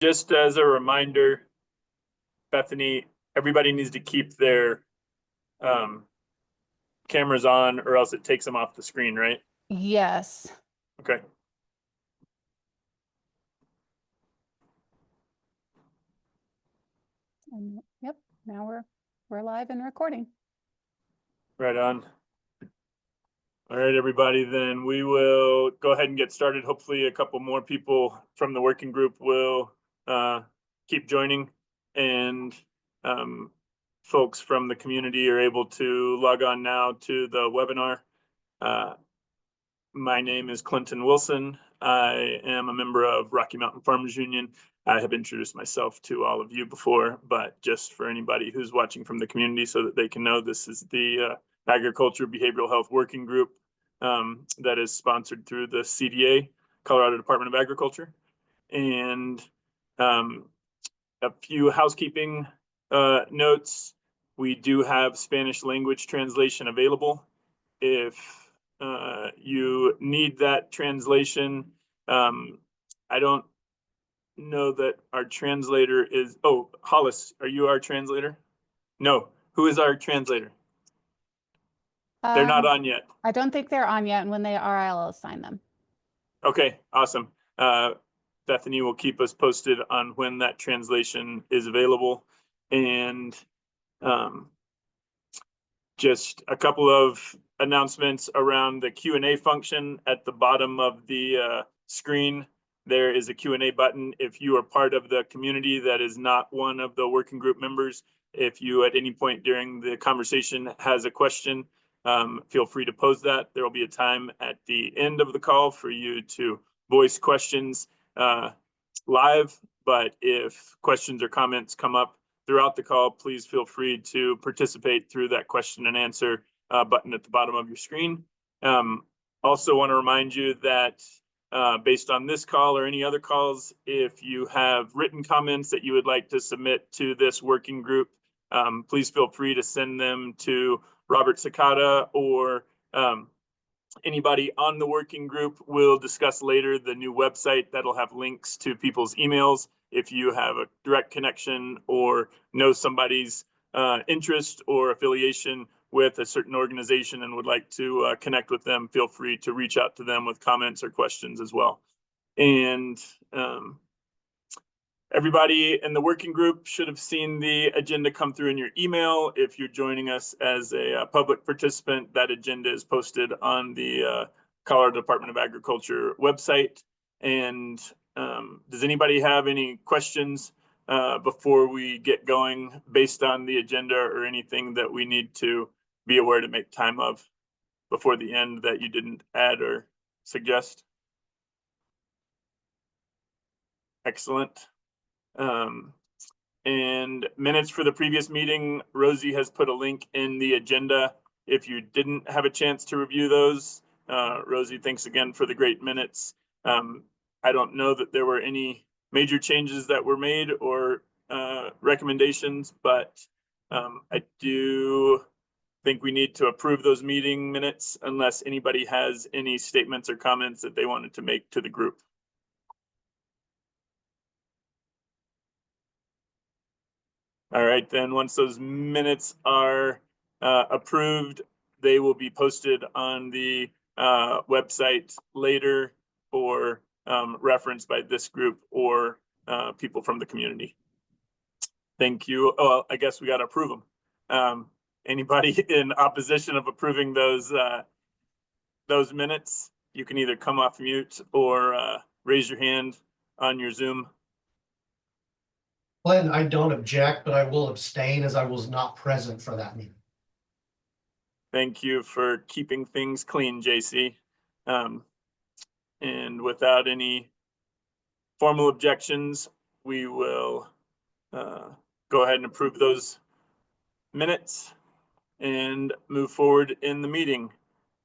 Just as a reminder, Bethany, everybody needs to keep their um, cameras on or else it takes them off the screen, right? Yes. Okay. And yep, now we're live and recording. Right on. All right, everybody, then we will go ahead and get started. Hopefully a couple more people from the working group will keep joining, and folks from the community are able to log on now to the webinar. My name is Clinton Wilson. I am a member of Rocky Mountain Farmers Union. I have introduced myself to all of you before, but just for anybody who's watching from the community so that they can know, this is the Agriculture Behavioral Health Working Group that is sponsored through the CDA, Colorado Department of Agriculture. And a few housekeeping notes. We do have Spanish language translation available. If you need that translation, I don't know that our translator is, oh, Hollis, are you our translator? No, who is our translator? They're not on yet. I don't think they're on yet, and when they are, I'll assign them. Okay, awesome. Bethany will keep us posted on when that translation is available. And just a couple of announcements around the Q&A function at the bottom of the screen. There is a Q&A button. If you are part of the community that is not one of the working group members, if you at any point during the conversation has a question, feel free to pose that. There will be a time at the end of the call for you to voice questions live, but if questions or comments come up throughout the call, please feel free to participate through that question and answer button at the bottom of your screen. Also want to remind you that based on this call or any other calls, if you have written comments that you would like to submit to this working group, please feel free to send them to Robert Sakata or anybody on the working group. We'll discuss later the new website that'll have links to people's emails. If you have a direct connection or know somebody's interest or affiliation with a certain organization and would like to connect with them, feel free to reach out to them with comments or questions as well. And everybody in the working group should have seen the agenda come through in your email. If you're joining us as a public participant, that agenda is posted on the Colorado Department of Agriculture website. And does anybody have any questions before we get going based on the agenda or anything that we need to be aware to make time of before the end that you didn't add or suggest? Excellent. And minutes for the previous meeting, Rosie has put a link in the agenda. If you didn't have a chance to review those, Rosie, thanks again for the great minutes. I don't know that there were any major changes that were made or recommendations, but I do think we need to approve those meeting minutes unless anybody has any statements or comments that they wanted to make to the group. All right, then once those minutes are approved, they will be posted on the website later for reference by this group or people from the community. Thank you. Oh, I guess we got to approve them. Anybody in opposition of approving those minutes, you can either come off mute or raise your hand on your Zoom. Glenn, I don't object, but I will abstain as I was not present for that meeting. Thank you for keeping things clean, JC. And without any formal objections, we will go ahead and approve those minutes and move forward in the meeting.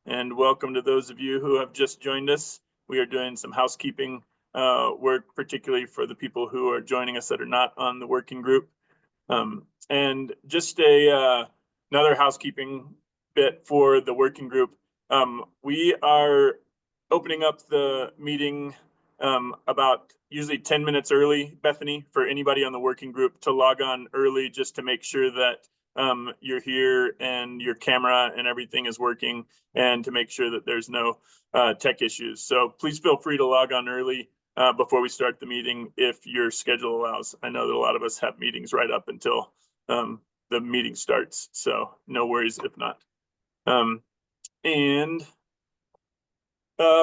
And welcome to those of you who have just joined us. We are doing some housekeeping work, particularly for the people who are joining us that are not on the working group. And just another housekeeping bit for the working group. We are opening up the meeting about usually 10 minutes early, Bethany, for anybody on the working group to log on early just to make sure that you're here and your camera and everything is working, and to make sure that there's no tech issues. So please feel free to log on early before we start the meeting if your schedule allows. I know that a lot of us have meetings right up until the meeting starts, so no worries if not. And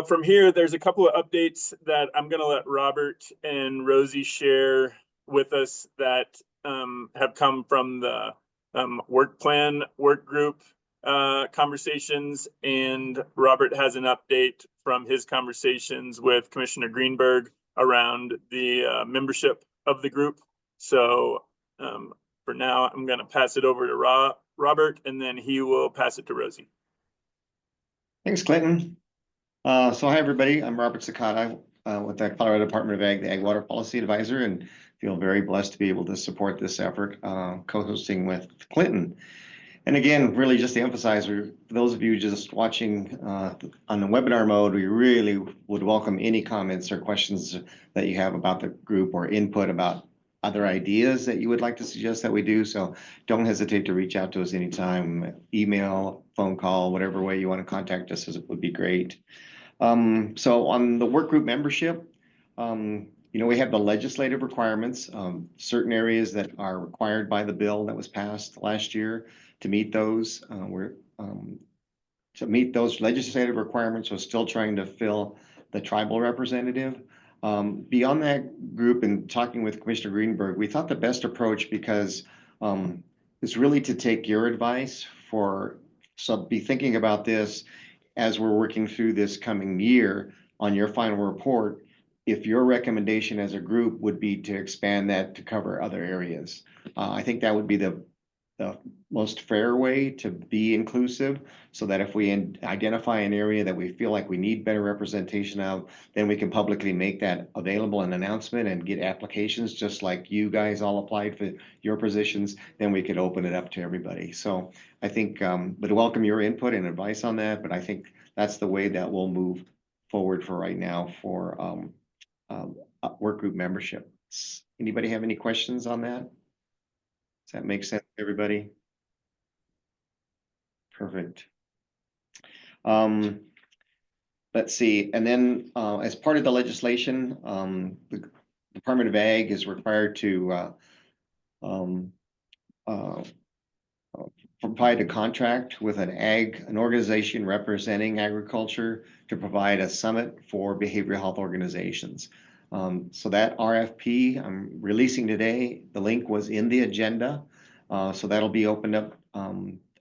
from here, there's a couple of updates that I'm going to let Robert and Rosie share with us that have come from the work plan work group conversations. And Robert has an update from his conversations with Commissioner Greenberg around the membership of the group. So for now, I'm going to pass it over to Robert, and then he will pass it to Rosie. Thanks, Clinton. So hi, everybody. I'm Robert Sakata with the Colorado Department of Ag, the Ag Water Policy Advisor, and feel very blessed to be able to support this effort, co-hosting with Clinton. And again, really just to emphasize, for those of you just watching on the webinar mode, we really would welcome any comments or questions that you have about the group or input about other ideas that you would like to suggest that we do. So don't hesitate to reach out to us anytime, email, phone call, whatever way you want to contact us, it would be great. So on the work group membership, we have the legislative requirements, certain areas that are required by the bill that was passed last year. To meet those, to meet those legislative requirements, we're still trying to fill the tribal representative. Beyond that group and talking with Commissioner Greenberg, we thought the best approach, because is really to take your advice so be thinking about this as we're working through this coming year on your final report, if your recommendation as a group would be to expand that to cover other areas. I think that would be the most fair way to be inclusive, so that if we identify an area that we feel like we need better representation of, then we can publicly make that available, an announcement, and get applications just like you guys all applied for your positions. Then we could open it up to everybody. So I think, but welcome your input and advice on that, but I think that's the way that we'll move forward for right now for work group membership. Anybody have any questions on that? Does that make sense, everybody? Perfect. Let's see. And then as part of the legislation, the Department of Ag is required to provide a contract with an organization representing agriculture to provide a summit for behavioral health organizations. So that RFP I'm releasing today, the link was in the agenda. So that'll be opened up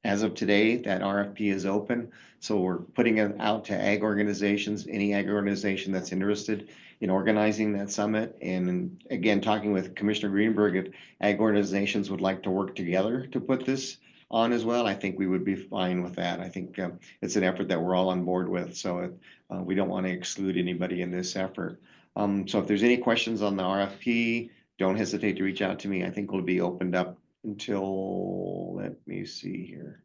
as of today. That RFP is open. So we're putting it out to ag organizations, any ag organization that's interested in organizing that summit. And again, talking with Commissioner Greenberg, if ag organizations would like to work together to put this on as well, I think we would be fine with that. I think it's an effort that we're all on board with. So we don't want to exclude anybody in this effort. So if there's any questions on the RFP, don't hesitate to reach out to me. I think we'll be opened up until, let me see here,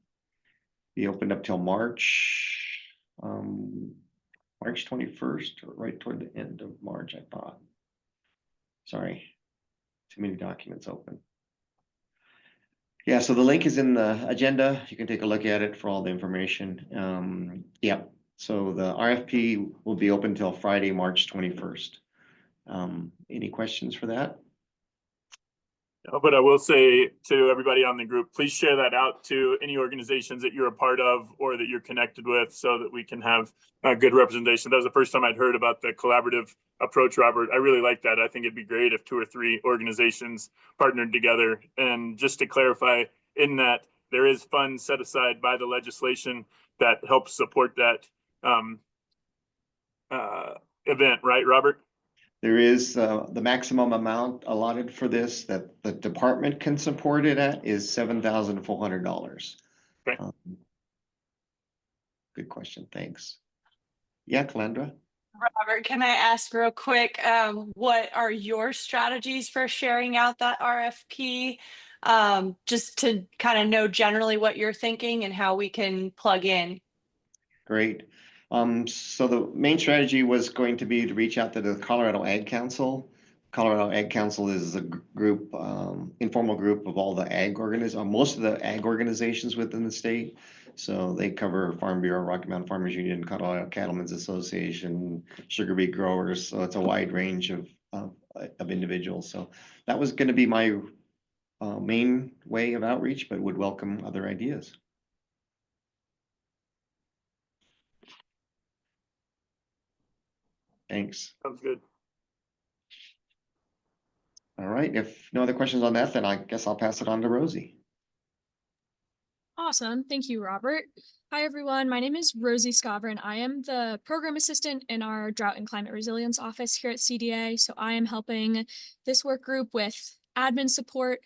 be opened up till March 21st, or right toward the end of March, I thought. Sorry, too many documents open. Yeah, so the link is in the agenda. You can take a look at it for all the information. Yeah, so the RFP will be open till Friday, March 21st. Any questions for that? No, but I will say to everybody on the group, please share that out to any organizations that you're a part of or that you're connected with, so that we can have a good representation. That was the first time I'd heard about the collaborative approach, Robert. I really like that. I think it'd be great if 2 or 3 organizations partnered together. And just to clarify, in that there is funds set aside by the legislation that helps support that event, right, Robert? There is the maximum amount allotted for this that the department can support it at is $7,400. Okay. Good question. Thanks. Yeah, Calandra. Robert, can I ask real quick, what are your strategies for sharing out that RFP? Just to kind of know generally what you're thinking and how we can plug in. Great. So the main strategy was going to be to reach out to the Colorado Ag Council. Colorado Ag Council is a group, informal group of all the most of the ag organizations within the state. So they cover Farm Bureau, Rocky Mountain Farmers Union, Colorado Cattlemen's Association, sugar beet growers. So it's a wide range of individuals. So that was going to be my main way of outreach, but would welcome other ideas. Thanks. Sounds good. All right, if no other questions on that, then I guess I'll pass it on to Rosie. Awesome. Thank you, Robert. Hi, everyone. My name is Rosie Scavran. I am the program assistant in our Drought and Climate Resilience office here at CDA. So I am helping this work group with admin support,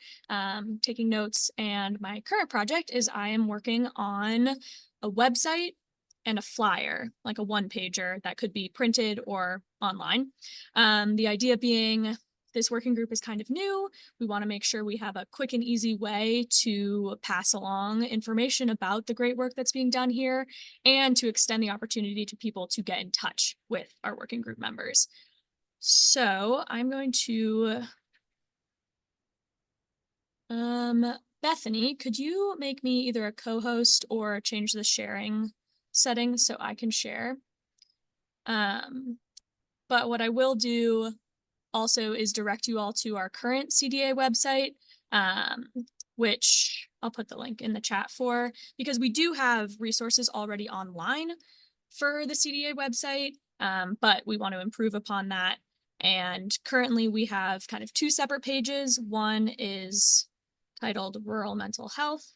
taking notes. And my current project is I am working on a website and a flyer, like a one-pager that could be printed or online. The idea being this working group is kind of new. We want to make sure we have a quick and easy way to pass along information about the great work that's being done here and to extend the opportunity to people to get in touch with our working group members. So I'm going to, Bethany, could you make me either a co-host or change the sharing setting so I can share? But what I will do also is direct you all to our current CDA website, which I'll put the link in the chat for, because we do have resources already online for the CDA website, but we want to improve upon that. And currently we have kind of two separate pages. One is titled Rural Mental Health,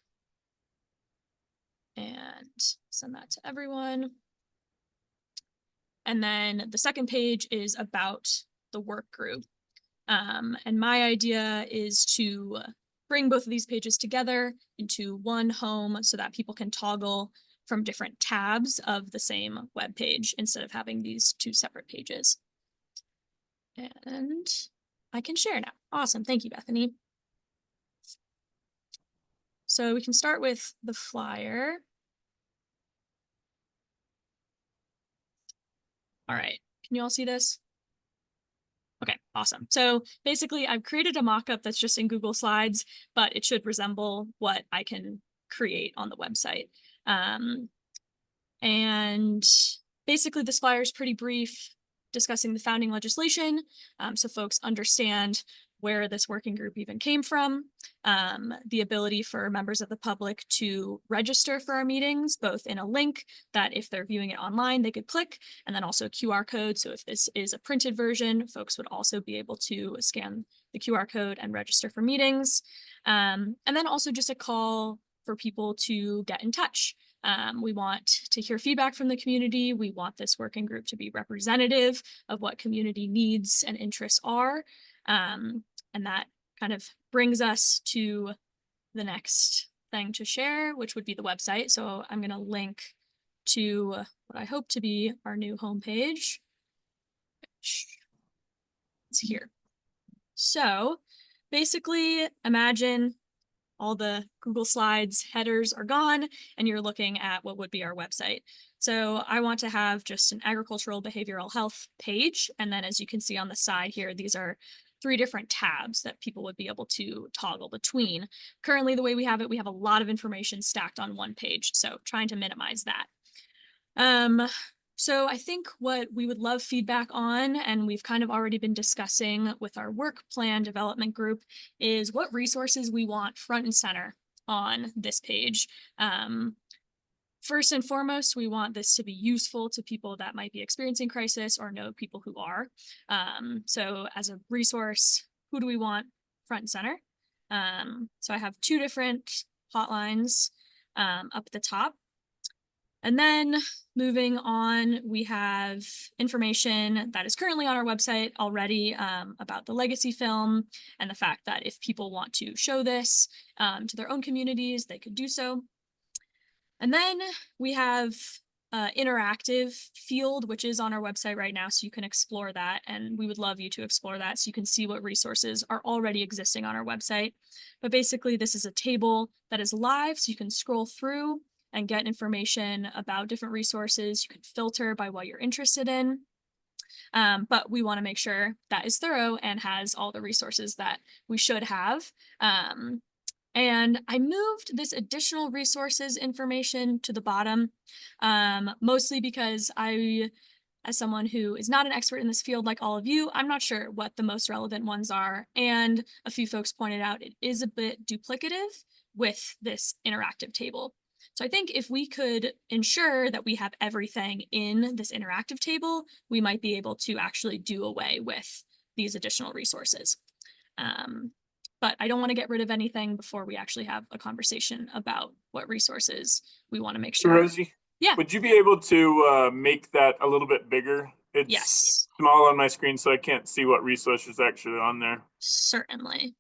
and send that to everyone. And then the second page is about the work group. And my idea is to bring both of these pages together into one home so that people can toggle from different tabs of the same web page instead of having these two separate pages. And I can share now. Awesome. Thank you, Bethany. So we can start with the flyer. All right. Can you all see this? Okay, awesome. So basically I've created a mock-up that's just in Google Slides, but it should resemble what I can create on the website. And basically this flyer is pretty brief, discussing the founding legislation, so folks understand where this working group even came from, the ability for members of the public to register for our meetings, both in a link that if they're viewing it online, they could click, and then also a QR code. So if this is a printed version, folks would also be able to scan the QR code and register for meetings. And then also just a call for people to get in touch. We want to hear feedback from the community. We want this working group to be representative of what community needs and interests are. And that kind of brings us to the next thing to share, which would be the website. So I'm going to link to what I hope to be our new homepage. It's here. So basically, imagine all the Google Slides headers are gone and you're looking at what would be our website. So I want to have just an agricultural behavioral health page. And then as you can see on the side here, these are 3 different tabs that people would be able to toggle between. Currently, the way we have it, we have a lot of information stacked on one page. So trying to minimize that. So I think what we would love feedback on, and we've kind of already been discussing with our work plan development group, is what resources we want front and center on this page. First and foremost, we want this to be useful to people that might be experiencing crisis or know people who are. So as a resource, who do we want front and center? So I have 2 different hotlines up at the top. And then moving on, we have information that is currently on our website already about the legacy film and the fact that if people want to show this to their own communities, they could do so. And then we have interactive field, which is on our website right now, so you can explore that. And we would love you to explore that so you can see what resources are already existing on our website. But basically, this is a table that is live, so you can scroll through and get information about different resources. You can filter by what you're interested in. But we want to make sure that is thorough and has all the resources that we should have. And I moved this additional resources information to the bottom, mostly because as someone who is not an expert in this field like all of you, I'm not sure what the most relevant ones are. And a few folks pointed out it is a bit duplicative with this interactive table. So I think if we could ensure that we have everything in this interactive table, we might be able to actually do away with these additional resources. But I don't want to get rid of anything before we actually have a conversation about what resources we want to make So sure. Rosie, Yeah. would you be able to make that a little bit bigger? It's Yes, small on my screen, so I can't see what resources are actually on there. certainly.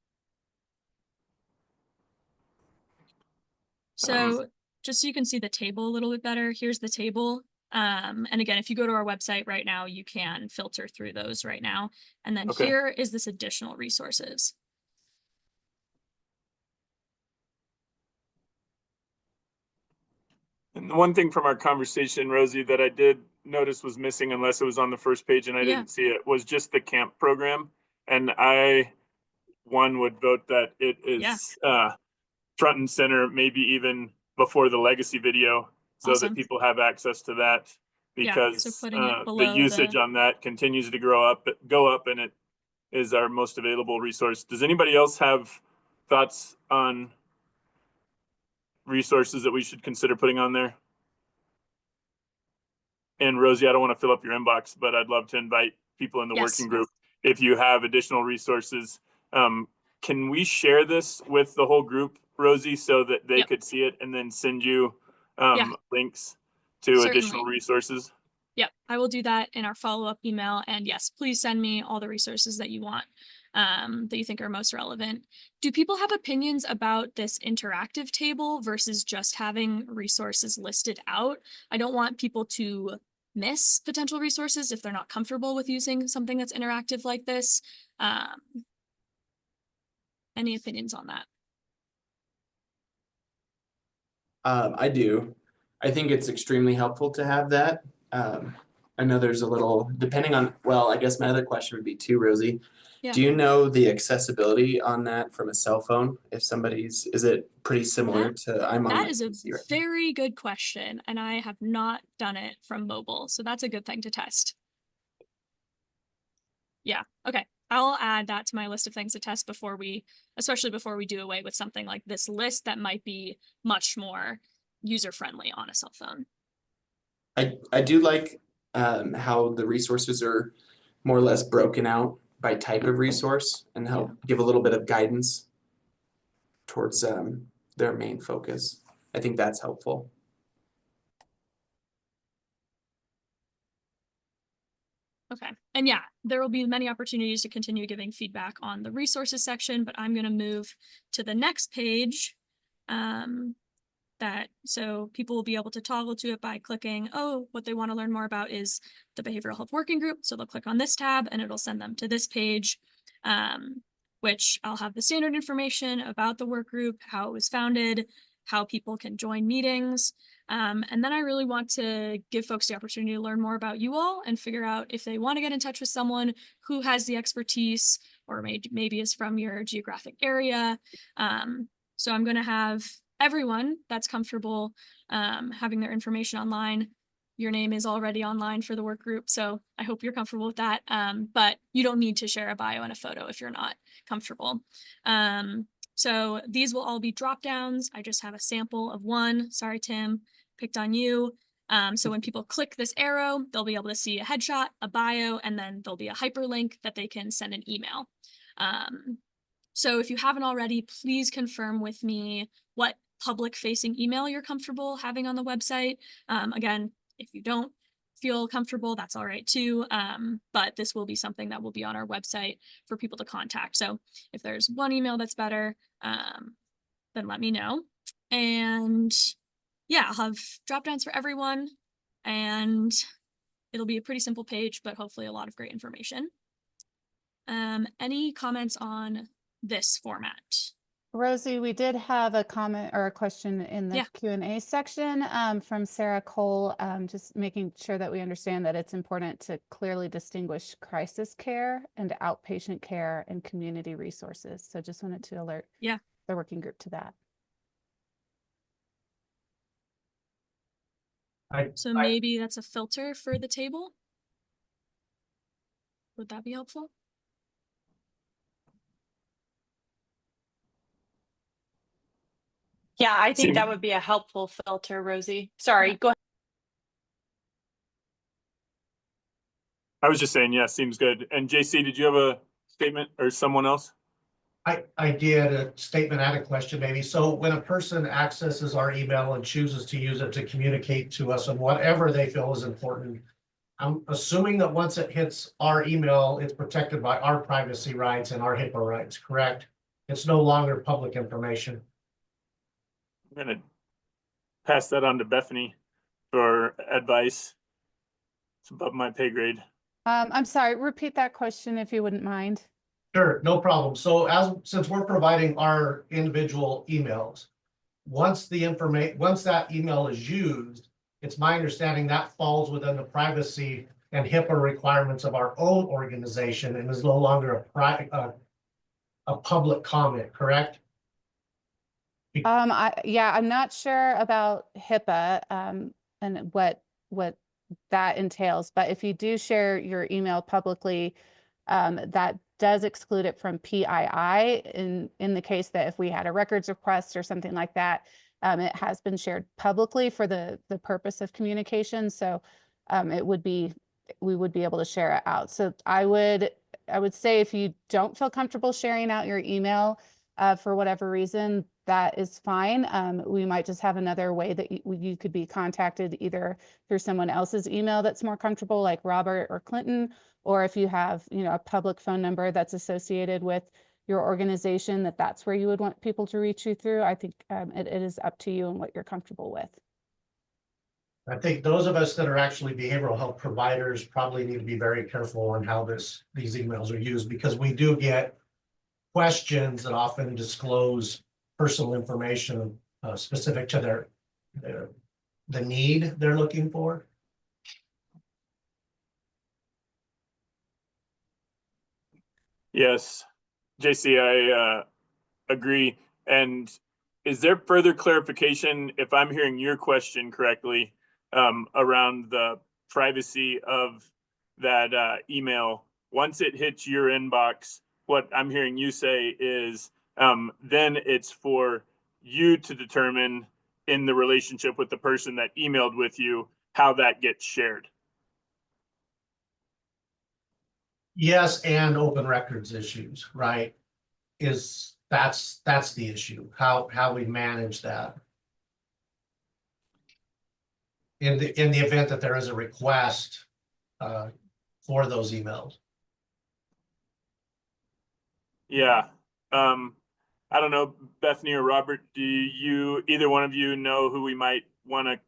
So just so you can see the table a little bit better, here's the table. And again, if you go to our website right now, you can filter through those right now. And then Okay. here is this additional resources. And the one thing from our conversation, Rosie, that I did notice was missing, unless it was on the first page and I Yeah. didn't see it, was just the camp program. And one would vote that it is front and center, maybe even before the legacy video, so Awesome. that people have access to that. Yeah, Because so putting it the below usage the- on that continues to go up, and it is our most available resource. Does anybody else have thoughts on resources that we should consider putting on there? And Rosie, I don't want to fill up your inbox, but I'd love to invite people in the Yes. working group. If you have additional resources, can we share this with the whole group, Rosie, so that they Yep. could see it and then send you Yeah. links to additional Certainly. resources? Yep, I will do that in our follow-up email. And yes, please send me all the resources that you want, that you think are most relevant. Do people have opinions about this interactive table versus just having resources listed out? I don't want people to miss potential resources if they're not comfortable with using something that's interactive like this. Any opinions on that? I do. I think it's extremely helpful to have that. I know there's a little, depending on, well, I guess my other question would be too, Rosie. Yeah. Do you know the accessibility on that from a cell phone? If somebody's, is it pretty similar to, I'm on That my is a PC right now. very good question, and I have not done it from mobile, so that's a good thing to test. Yeah, okay. I'll add that to my list of things to test especially before we do away with something like this list that might be much more user-friendly on a cell phone. I do like how the resources are more or less broken out by type of resource and help give a little bit of guidance towards their main focus. I think that's helpful. Okay, and yeah, there will be many opportunities to continue giving feedback on the resources section, but I'm gonna move to the next page. So people will be able to toggle to it by clicking, oh, what they want to learn more about is the behavioral health working group. So they'll click on this tab and it'll send them to this page, which I'll have the standard information about the work group, how it was founded, how people can join meetings. And then I really want to give folks the opportunity to learn more about you all and figure out if they want to get in touch with someone who has the expertise or maybe is from your geographic area. So I'm going to have everyone that's comfortable having their information online. Your name is already online for the work group, so I hope you're comfortable with that. But you don't need to share a bio and a photo if you're not comfortable. So these will all be drop downs. I just have a sample of one. Sorry, Tim, picked on you. So when people click this arrow, they'll be able to see a headshot, a bio, and then there'll be a hyperlink that they can send an email. So if you haven't already, please confirm with me what public-facing email you're comfortable having on the website. Again, if you don't feel comfortable, that's all right too. But this will be something that will be on our website for people to contact. So if there's one email that's better, then let me know. And yeah, I'll have drop downs for everyone, and it'll be a pretty simple page, but hopefully a lot of great information. Any comments on this format? Rosie, we did have a comment or a question in the Yeah. Q&A section from Sarah Cole, just making sure that we understand that it's important to clearly distinguish crisis care and outpatient care and community resources. So just wanted to alert Yeah. the working group to that. So maybe that's a filter for the table. Would that be helpful? Yeah, I think Seem- that would be a helpful filter, Rosie. Sorry, go ahead. I was just saying, yeah, seems good. And JC, did you have a statement or someone else? I did a statement and a question maybe. So when a person accesses our email and chooses to use it to communicate to us on whatever they feel is important, I'm assuming that once it hits our email, it's protected by our privacy rights and our HIPAA rights, correct? It's no longer public information. I'm gonna pass that on to Bethany for advice. It's above my pay grade. I'm sorry, repeat that question if you wouldn't mind. Sure, no problem. So since we're providing our individual emails, once that email is used, it's my understanding that falls within the privacy and HIPAA requirements of our own organization and is no longer a public comment, correct? I'm not sure about HIPAA and what that entails, but if you do share your email publicly, that does exclude it from PII in the case that if we had a records request or something like that, it has been shared publicly for the purpose of communication. So we would be able to share it out. So I would say if you don't feel comfortable sharing out your email for whatever reason, that is fine. We might just have another way that you could be contacted either through someone else's email that's more comfortable, like Robert or Clinton, or if you have, a public phone number that's associated with your organization, that's where you would want people to reach you through. I think it is up to you and what you're comfortable with. I think those of us that are actually behavioral health providers probably need to be very careful on how these emails are used, because we do get questions that often disclose personal information specific to the need they're looking for. Yes, JC, I agree. And is there further clarification, if I'm hearing your question correctly, around the privacy of that email? Once it hits your inbox, what I'm hearing you say is then it's for you to determine in the relationship with the person that emailed with you how that gets shared. Yes, and open records issues, right? That's the issue, how we manage that. In the event that there is a request for those emails. Yeah. I don't know, Bethany or Robert, do you, either one of you know who we might want to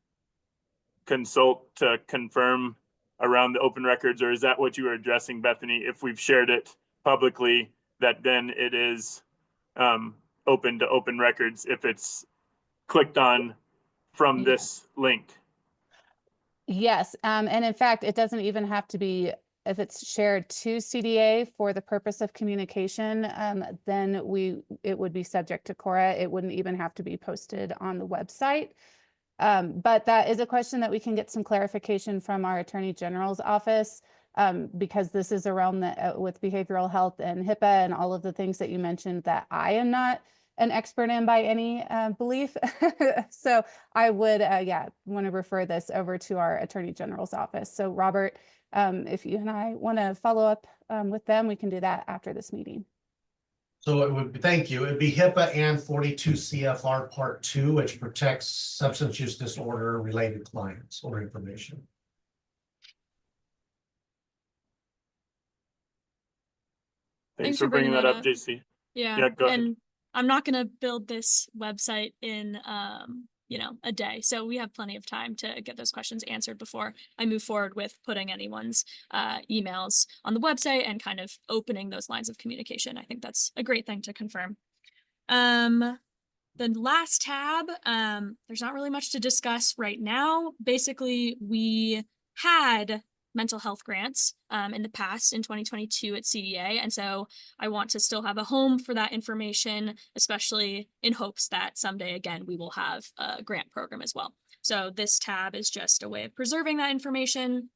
consult to confirm around the open records, or is that what you were addressing, Bethany? If we've shared it publicly, that then it is open to open records if it's clicked on from this link. Yes, and in fact, it doesn't even have to be, if it's shared to CDA for the purpose of communication, then it would be subject to CORA. It wouldn't even have to be posted on the website. But that is a question that we can get some clarification from our Attorney General's office, because this is around with behavioral health and HIPAA and all of the things that you mentioned that I am not an expert in by any belief. So I would, want to refer this over to our Attorney General's office. So Robert, if you and I want to follow up with them, we can do that after this meeting. So it would, thank you. It'd be HIPAA and 42 CFR Part 2, which protects substance use disorder related clients or information. Thanks for bringing that up, JC. Yeah, go ahead. and I'm not going to build this website in, a day. So we have plenty of time to get those questions answered before I move forward with putting anyone's emails on the website and kind of opening those lines of communication. I think that's a great thing to confirm. The last tab, there's not really much to discuss right now. Basically, we had mental health grants in the past in 2022 at CDA. And so I want to still have a home for that information, especially in hopes that someday again, we will have a grant program as well. So this tab is just a way of preserving that information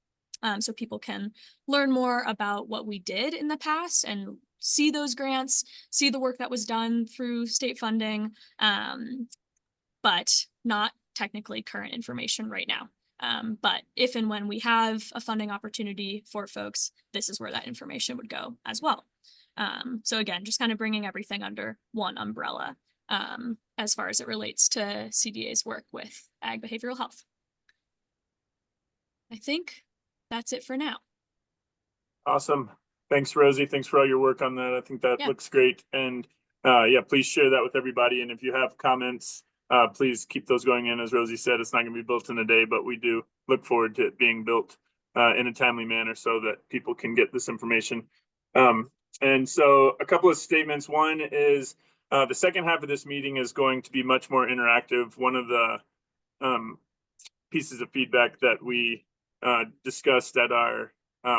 so people can learn more about what we did in the past and see those grants, see the work that was done through state funding, but not technically current information right now. But if and when we have a funding opportunity for folks, this is where that information would go as well. So again, just kind of bringing everything under one umbrella as far as it relates to CDA's work with ag behavioral health. I think that's it for now. Awesome. Thanks, Rosie. Thanks for all your work on that. I think that Yeah. looks great. And yeah, please share that with everybody. And if you have comments, please keep those going in. As Rosie said, it's not going to be built in a day, but we do look forward to it being built in a timely manner so that people can get this information. And so a couple of statements. One is the second half of this meeting is going to be much more interactive. One of the pieces of feedback that we discussed at our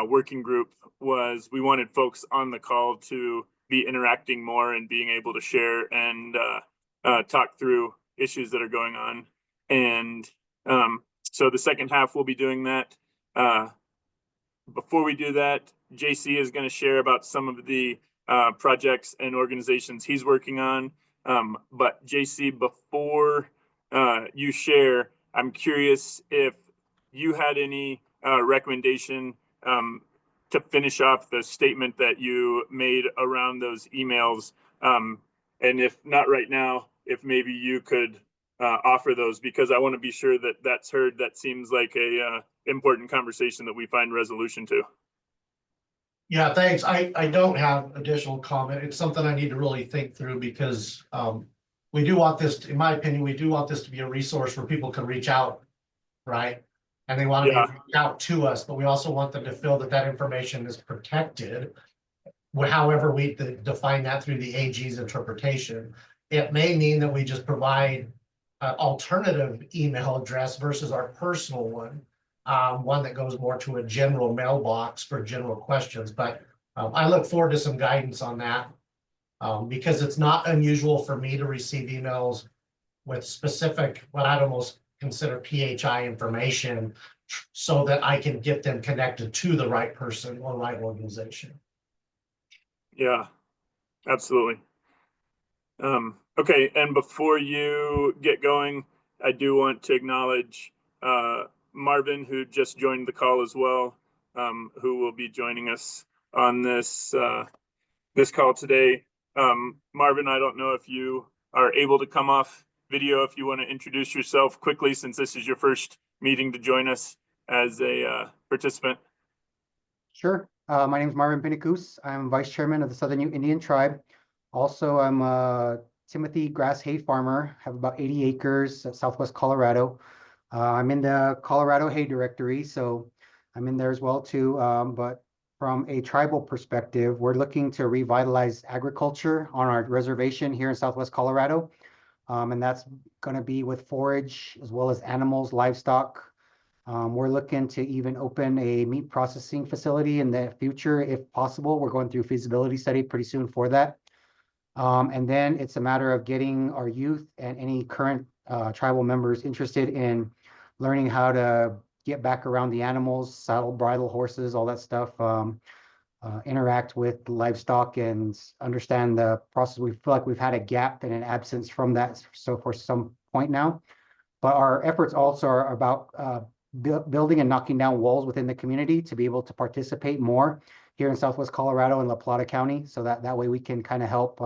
working group was we wanted folks on the call to be interacting more and being able to share and talk through issues that are going on. And so the second half we'll be doing that. Before we do that, JC is going to share about some of the projects and organizations he's working on. But JC, before you share, I'm curious if you had any recommendation to finish off the statement that you made around those emails. And if not right now, if maybe you could offer those, because I want to be sure that that's heard. That seems like a important conversation that we find resolution to. Yeah, thanks. I don't have additional comment. It's something I need to really think through because we do want this, in my opinion, we do want this to be a resource where people can reach out, right? And they want to reach out to us, but we also want them to feel that that information is protected. However we define that through the AG's interpretation. It may mean that we just provide an alternative email address versus our personal one. One that goes more to a general mailbox for general questions, but I look forward to some guidance on that because it's not unusual for me to receive emails with specific, what I'd almost consider PHI information so that I can get them connected to the right person or right organization. Yeah, absolutely. Okay, and before you get going, I do want to acknowledge Marvin, who just joined the call as well, who will be joining us on this this call today. Marvin, I don't know if you are able to come off video, if you want to introduce yourself quickly, since this is your first meeting to join us as a participant. Sure. My name is Marvin Pinicus. I'm Vice Chairman of the Southern Ute Indian Tribe. Also, I'm a Timothy grass hay farmer, have about 80 acres at Southwest Colorado. I'm in the Colorado Hay Directory, so I'm in there as well too. But from a tribal perspective, we're looking to revitalize agriculture on our reservation here in Southwest Colorado. And that's going to be with forage as well as animals, livestock. We're looking to even open a meat processing facility in the future, if possible. We're going through a feasibility study pretty soon for that. And then it's a matter of getting our youth and any current tribal members interested in learning how to get back around the animals, saddle, bridle horses, all that stuff, interact with livestock and understand the process. We feel like we've had a gap and an absence from that so for some point now. But our efforts also are about building and knocking down walls within the community to be able to participate more here in Southwest Colorado and La Plata County, so that way we can kind of help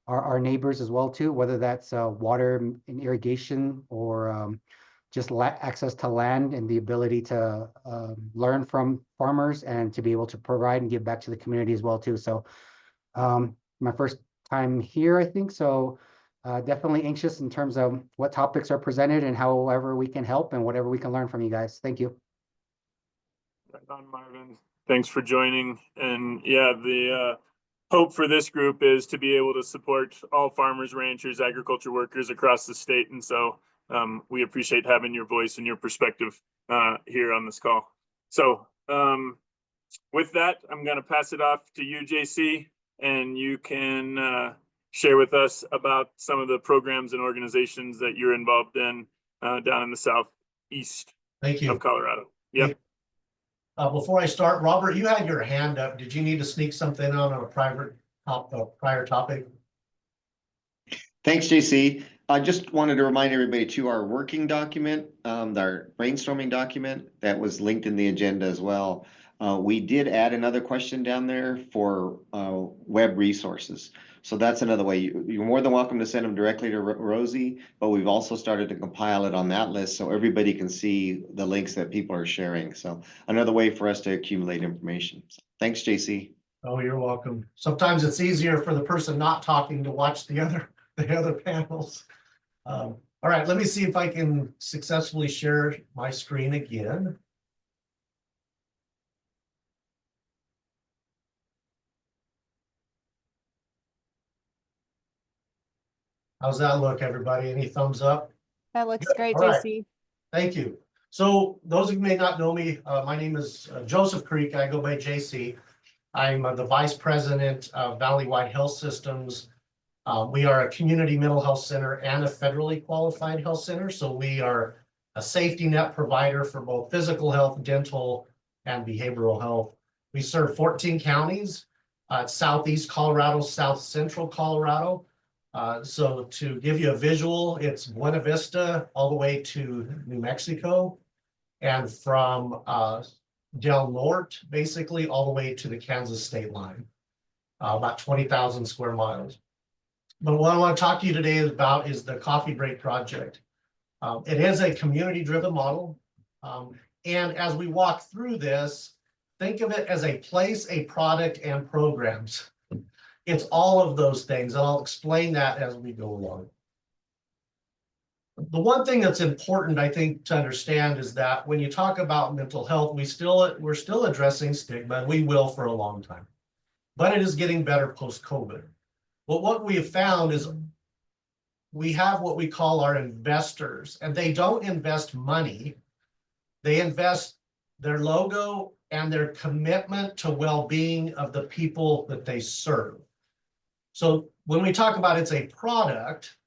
our neighbors as well too, whether that's water and irrigation or just access to land and the ability to learn from farmers and to be able to provide and give back to the community as well too. So my first time here, I think, so definitely anxious in terms of what topics are presented and however we can help and whatever we can learn from you guys. Thank you. Right on, Marvin. Thanks for joining. And yeah, the hope for this group is to be able to support all farmers, ranchers, agriculture workers across the state. And so we appreciate having your voice and your perspective here on this call. So with that, I'm going to pass it off to you, JC, and you can share with us about some of the programs and organizations that you're involved in down in the southeast Thank you. of Colorado. Yep. Before I start, Robert, you had your hand up. Did you need to sneak something on a prior topic? Thanks, JC. I just wanted to remind everybody to our working document, our brainstorming document that was linked in the agenda as well. We did add another question down there for web resources. So that's another way. You're more than welcome to send them directly to Rosie, but we've also started to compile it on that list so everybody can see the links that people are sharing. So another way for us to accumulate information. Thanks, JC. Oh, you're welcome. Sometimes it's easier for the person not talking to watch the other panels. All right, let me see if I can successfully share my screen again. How's that look, everybody? Any thumbs up? That looks great, All right. JC. Thank you. So those of you who may not know me, my name is Joseph Creek. I go by JC. I'm the Vice President of Valleywide Health Systems. We are a community mental health center and a federally qualified health center. So we are a safety net provider for both physical health, dental, and behavioral health. We serve 14 counties, Southeast Colorado, South Central Colorado. So to give you a visual, it's Buena Vista all the way to New Mexico, and from Del Norte, basically all the way to the Kansas state line, about 20,000 square miles. But what I want to talk to you today about is the Coffee Break Project. It is a community-driven model. And as we walk through this, think of it as a place, a product, and programs. It's all of those things, and I'll explain that as we go along. The one thing that's important, I think, to understand is that when you talk about mental health, we're still addressing stigma, and we will for a long time. But it is getting better post-COVID. But what we have found is we have what we call our investors, and they don't invest money. They invest their logo and their commitment to well-being of the people that they serve. So when we talk about it's a product,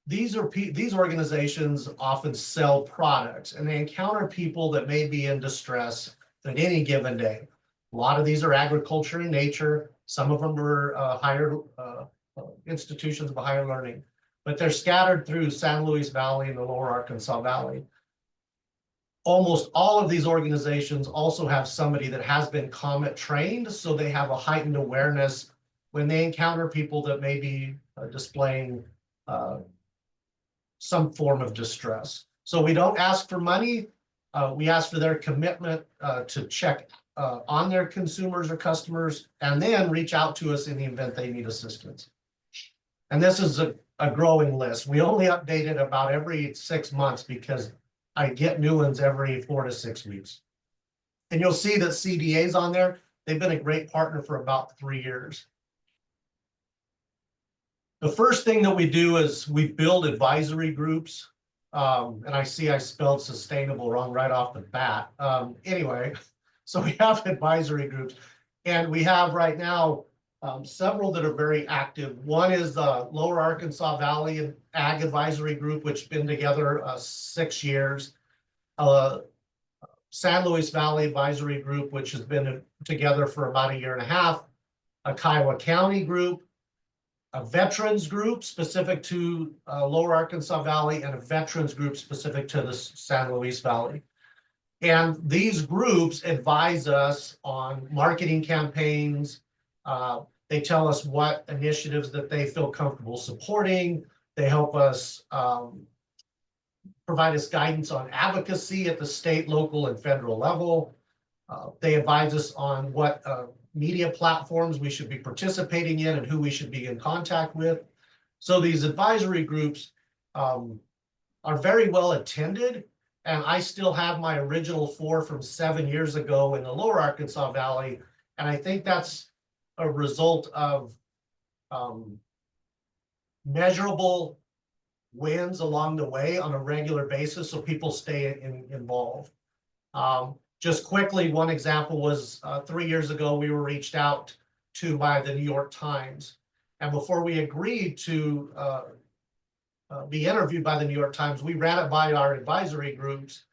these organizations often sell products, and they encounter people that may be in distress at any given day. A lot of these are agriculture in nature. Some of them are higher institutions of higher learning, but they're scattered through San Luis Valley and the Lower Arkansas Valley. Almost all of these organizations also have somebody that has been COMET trained, so they have a heightened awareness when they encounter people that may be displaying some form of distress. So we don't ask for money. We ask for their commitment to check on their consumers or customers, and then reach out to us in the event they need assistance. And this is a growing list. We only update it about every 6 months because I get new ones every 4 to 6 weeks. And you'll see that CDA's on there. They've been a great partner for about 3 years. The first thing that we do is we build advisory groups. And I see I spelled sustainable wrong right off the bat. Anyway, so we have advisory groups, and we have right now several that are very active. One is the Lower Arkansas Valley Ag Advisory Group, which has been together 6 years. San Luis Valley Advisory Group, which has been together for about 1.5 years. A Kiowa County group, a veterans group specific to Lower Arkansas Valley, and a veterans group specific to the San Luis Valley. And these groups advise us on marketing campaigns. They tell us what initiatives that they feel comfortable supporting. They help us provide us guidance on advocacy at the state, local, and federal level. They advise us on what media platforms we should be participating in and who we should be in contact with. So these advisory groups are very well attended, and I still have my original 4 from 7 years ago in the Lower Arkansas Valley, and I think that's a result of measurable wins along the way on a regular basis, so people stay involved. Just quickly, one example was 3 years ago, we were reached out to by the New York Times. And before we agreed to be interviewed by the New York Times, we ran it by our advisory groups,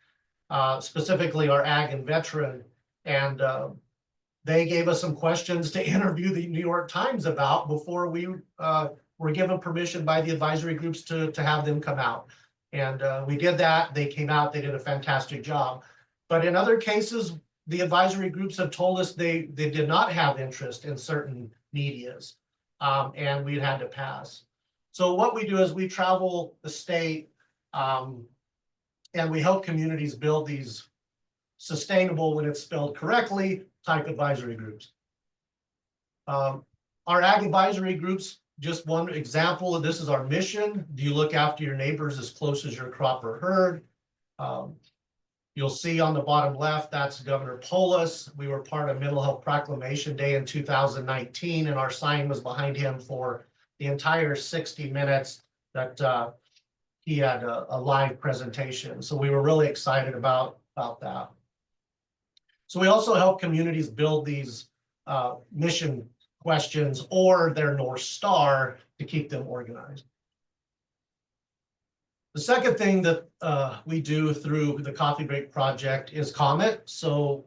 specifically our ag and veteran. And they gave us some questions to interview the New York Times about before we were given permission by the advisory groups to have them come out. And we did that. They came out, they did a fantastic job. But in other cases, the advisory groups have told us they did not have interest in certain medias, and we had to pass. So what we do is we travel the state, and we help communities build these sustainable, when it's spelled correctly, type advisory groups. Our ag advisory groups, just one example of this is our mission. Do you look after your neighbors as close as your crop or herd? You'll see on the bottom left, that's Governor Polis. We were part of Mental Health Proclamation Day in 2019, and our sign was behind him for the entire 60 minutes that he had a live presentation. So we were really excited about that. So we also help communities build these mission questions or their North Star to keep them organized. The second thing that we do through the Coffee Break Project is Comet. So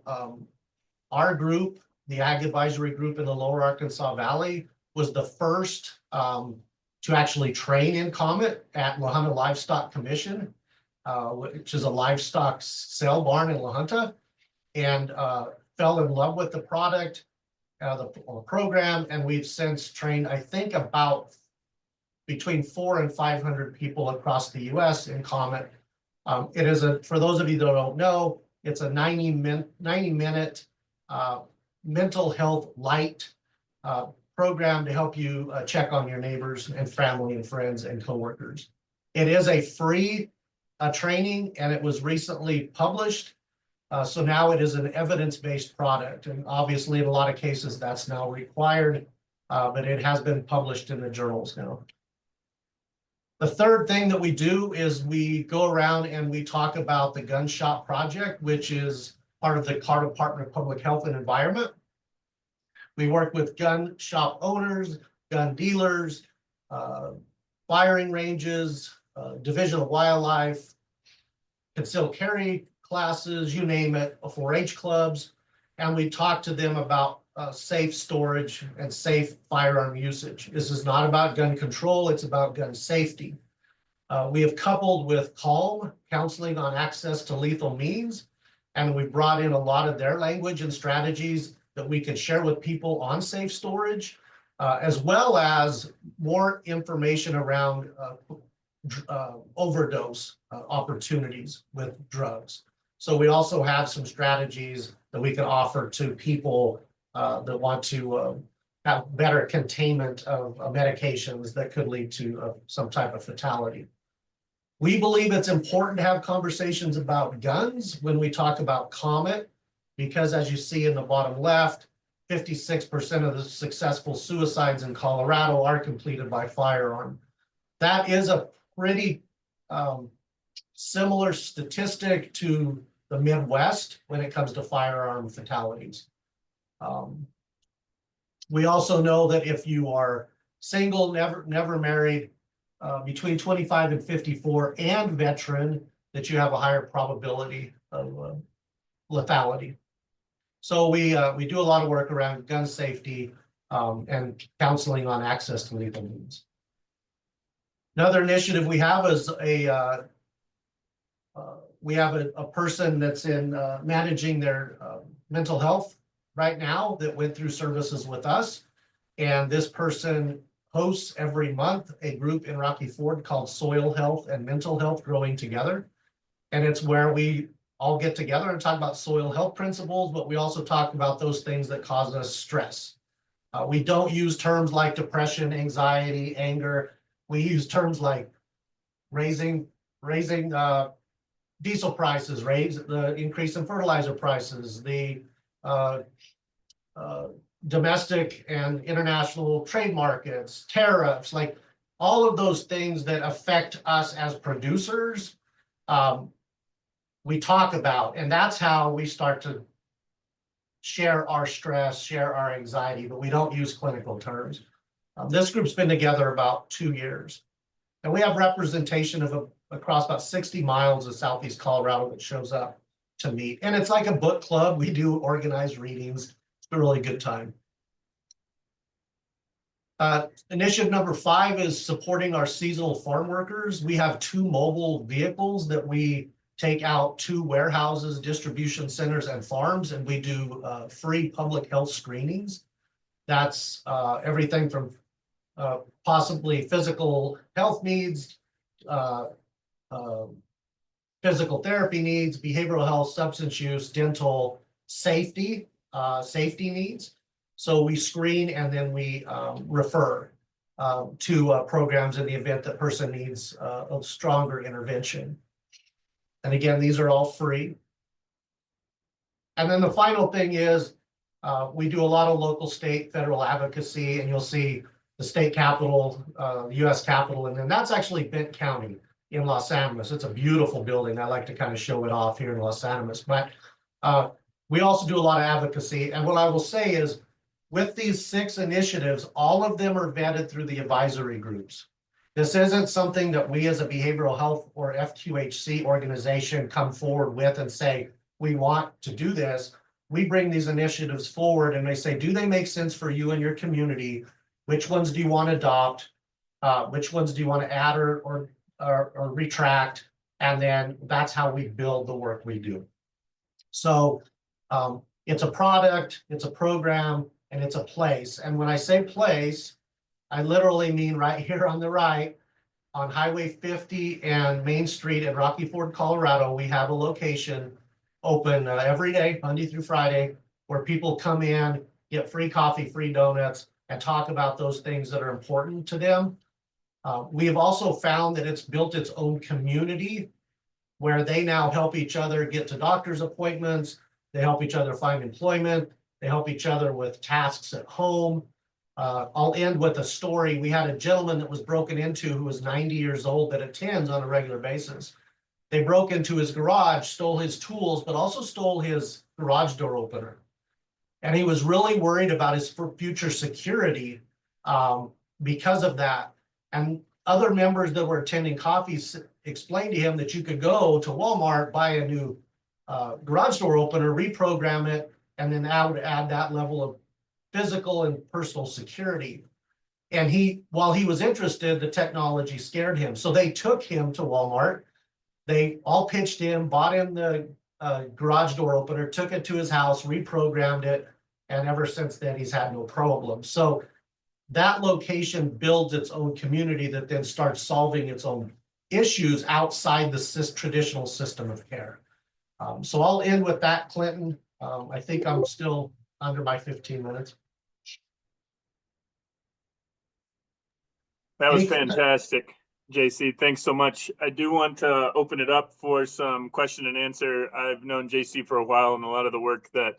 our group, the Ag Advisory Group in the Lower Arkansas Valley, was the first to actually train in Comet at La Junta Livestock Commission, which is a livestock sale barn in La Junta, and fell in love with the product, the program, and we've since trained, I think, about between 400 and 500 people across the US in Comet. It is for those of you that don't know, it's a 90-minute mental health light program to help you check on your neighbors and family and friends and coworkers. It is a free training, and it was recently published. So now it is an evidence-based product, and obviously in a lot of cases that's now required, but it has been published in the journals now. The third thing that we do is we go around and we talk about the Gun Shop Project, which is part of the Colorado Department of Public Health and Environment. We work with gun shop owners, gun dealers, firing ranges, Division of Wildlife, concealed carry classes, you name it, 4-H clubs, and we talk to them about safe storage and safe firearm usage. This is not about gun control, it's about gun safety. We have coupled with CALM, Counseling on Access to Lethal Means, and we brought in a lot of their language and strategies that we can share with people on safe storage, as well as more information around overdose opportunities with drugs. So we also have some strategies that we can offer to people that want to have better containment of medications that could lead to some type of fatality. We believe it's important to have conversations about guns when we talk about Comet, because as you see in the bottom left, 56% of the successful suicides in Colorado are completed by firearm. That is a pretty similar statistic to the Midwest when it comes to firearm fatalities. We also know that if you are single, never married, between 25 and 54 and veteran, that you have a higher probability of lethality. So we do a lot of work around gun safety and counseling on access to lethal means. Another initiative we have is a person that's in managing their mental health right now that went through services with us. And this person hosts every month a group in Rocky Ford called Soil Health and Mental Health Growing Together. And it's where we all get together and talk about soil health principles, but we also talk about those things that cause us stress. We don't use terms like depression, anxiety, anger. We use terms like raising diesel prices, the increase in fertilizer prices, the domestic and international trade markets, tariffs, like all of those things that affect us as producers, we talk about, and that's how we start to share our stress, share our anxiety, but we don't use clinical terms. This group's been together about 2 years, and we have representation of across about 60 miles of Southeast Colorado that shows up to meet. And it's like a book club. We do organized readings. It's a really good time. Initiative number 5 is supporting our seasonal farm workers. We have 2 mobile vehicles that we take out to warehouses, distribution centers, and farms, and we do free public health screenings. That's everything from possibly physical health needs, physical therapy needs, behavioral health, substance use, dental, safety needs. So we screen and then we refer to programs in the event that person needs a stronger intervention. And again, these are all free. And then the final thing is we do a lot of local, state, federal advocacy, and you'll see the state capitol, the US Capitol, and then that's actually Bent County in Los Animas. It's a beautiful building. I like to kind of show it off here in Los Animas, but we also do a lot of advocacy. And what I will say is with these 6 initiatives, all of them are vetted through the advisory groups. This isn't something that we as a behavioral health or FQHC organization come forward with and say, we want to do this. We bring these initiatives forward and they say, do they make sense for you and your community? Which ones do you want to adopt? Which ones do you want to add or retract? And then that's how we build the work we do. So it's a product, it's a program, and it's a place. And when I say place, I literally mean right here on the right on Highway 50 and Main Street in Rocky Ford, Colorado. We have a location open every day, Monday through Friday, where people come in, get free coffee, free donuts, and talk about those things that are important to them. We have also found that it's built its own community where they now help each other get to doctor's appointments. They help each other find employment. They help each other with tasks at home. I'll end with a story. We had a gentleman that was broken into who was 90 years old that attends on a regular basis. They broke into his garage, stole his tools, but also stole his garage door opener. And he was really worried about his future security because of that. And other members that were attending coffees explained to him that you could go to Walmart, buy a new garage door opener, reprogram it, and then that would add that level of physical and personal security. And while he was interested, the technology scared him. So they took him to Walmart. They all pitched in, bought him the garage door opener, took it to his house, reprogrammed it, and ever since then he's had no problem. So that location builds its own community that then starts solving its own issues outside the traditional system of care. So I'll end with that, Clinton. I think I'm still under my 15 minutes. That was fantastic, JC. Thanks so much. I do want to open it up for some question and answer. I've known JC for a while, and a lot of the work that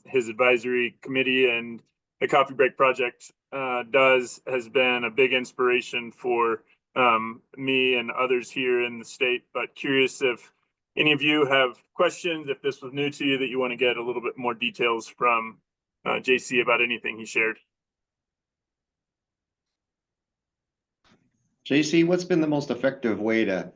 his advisory committee and the Coffee Break Project does has been a big inspiration for me and others here in the state. But curious if any of you have questions, if this was new to you, that you want to get a little bit more details from JC about anything he shared. JC, what's been the most effective way to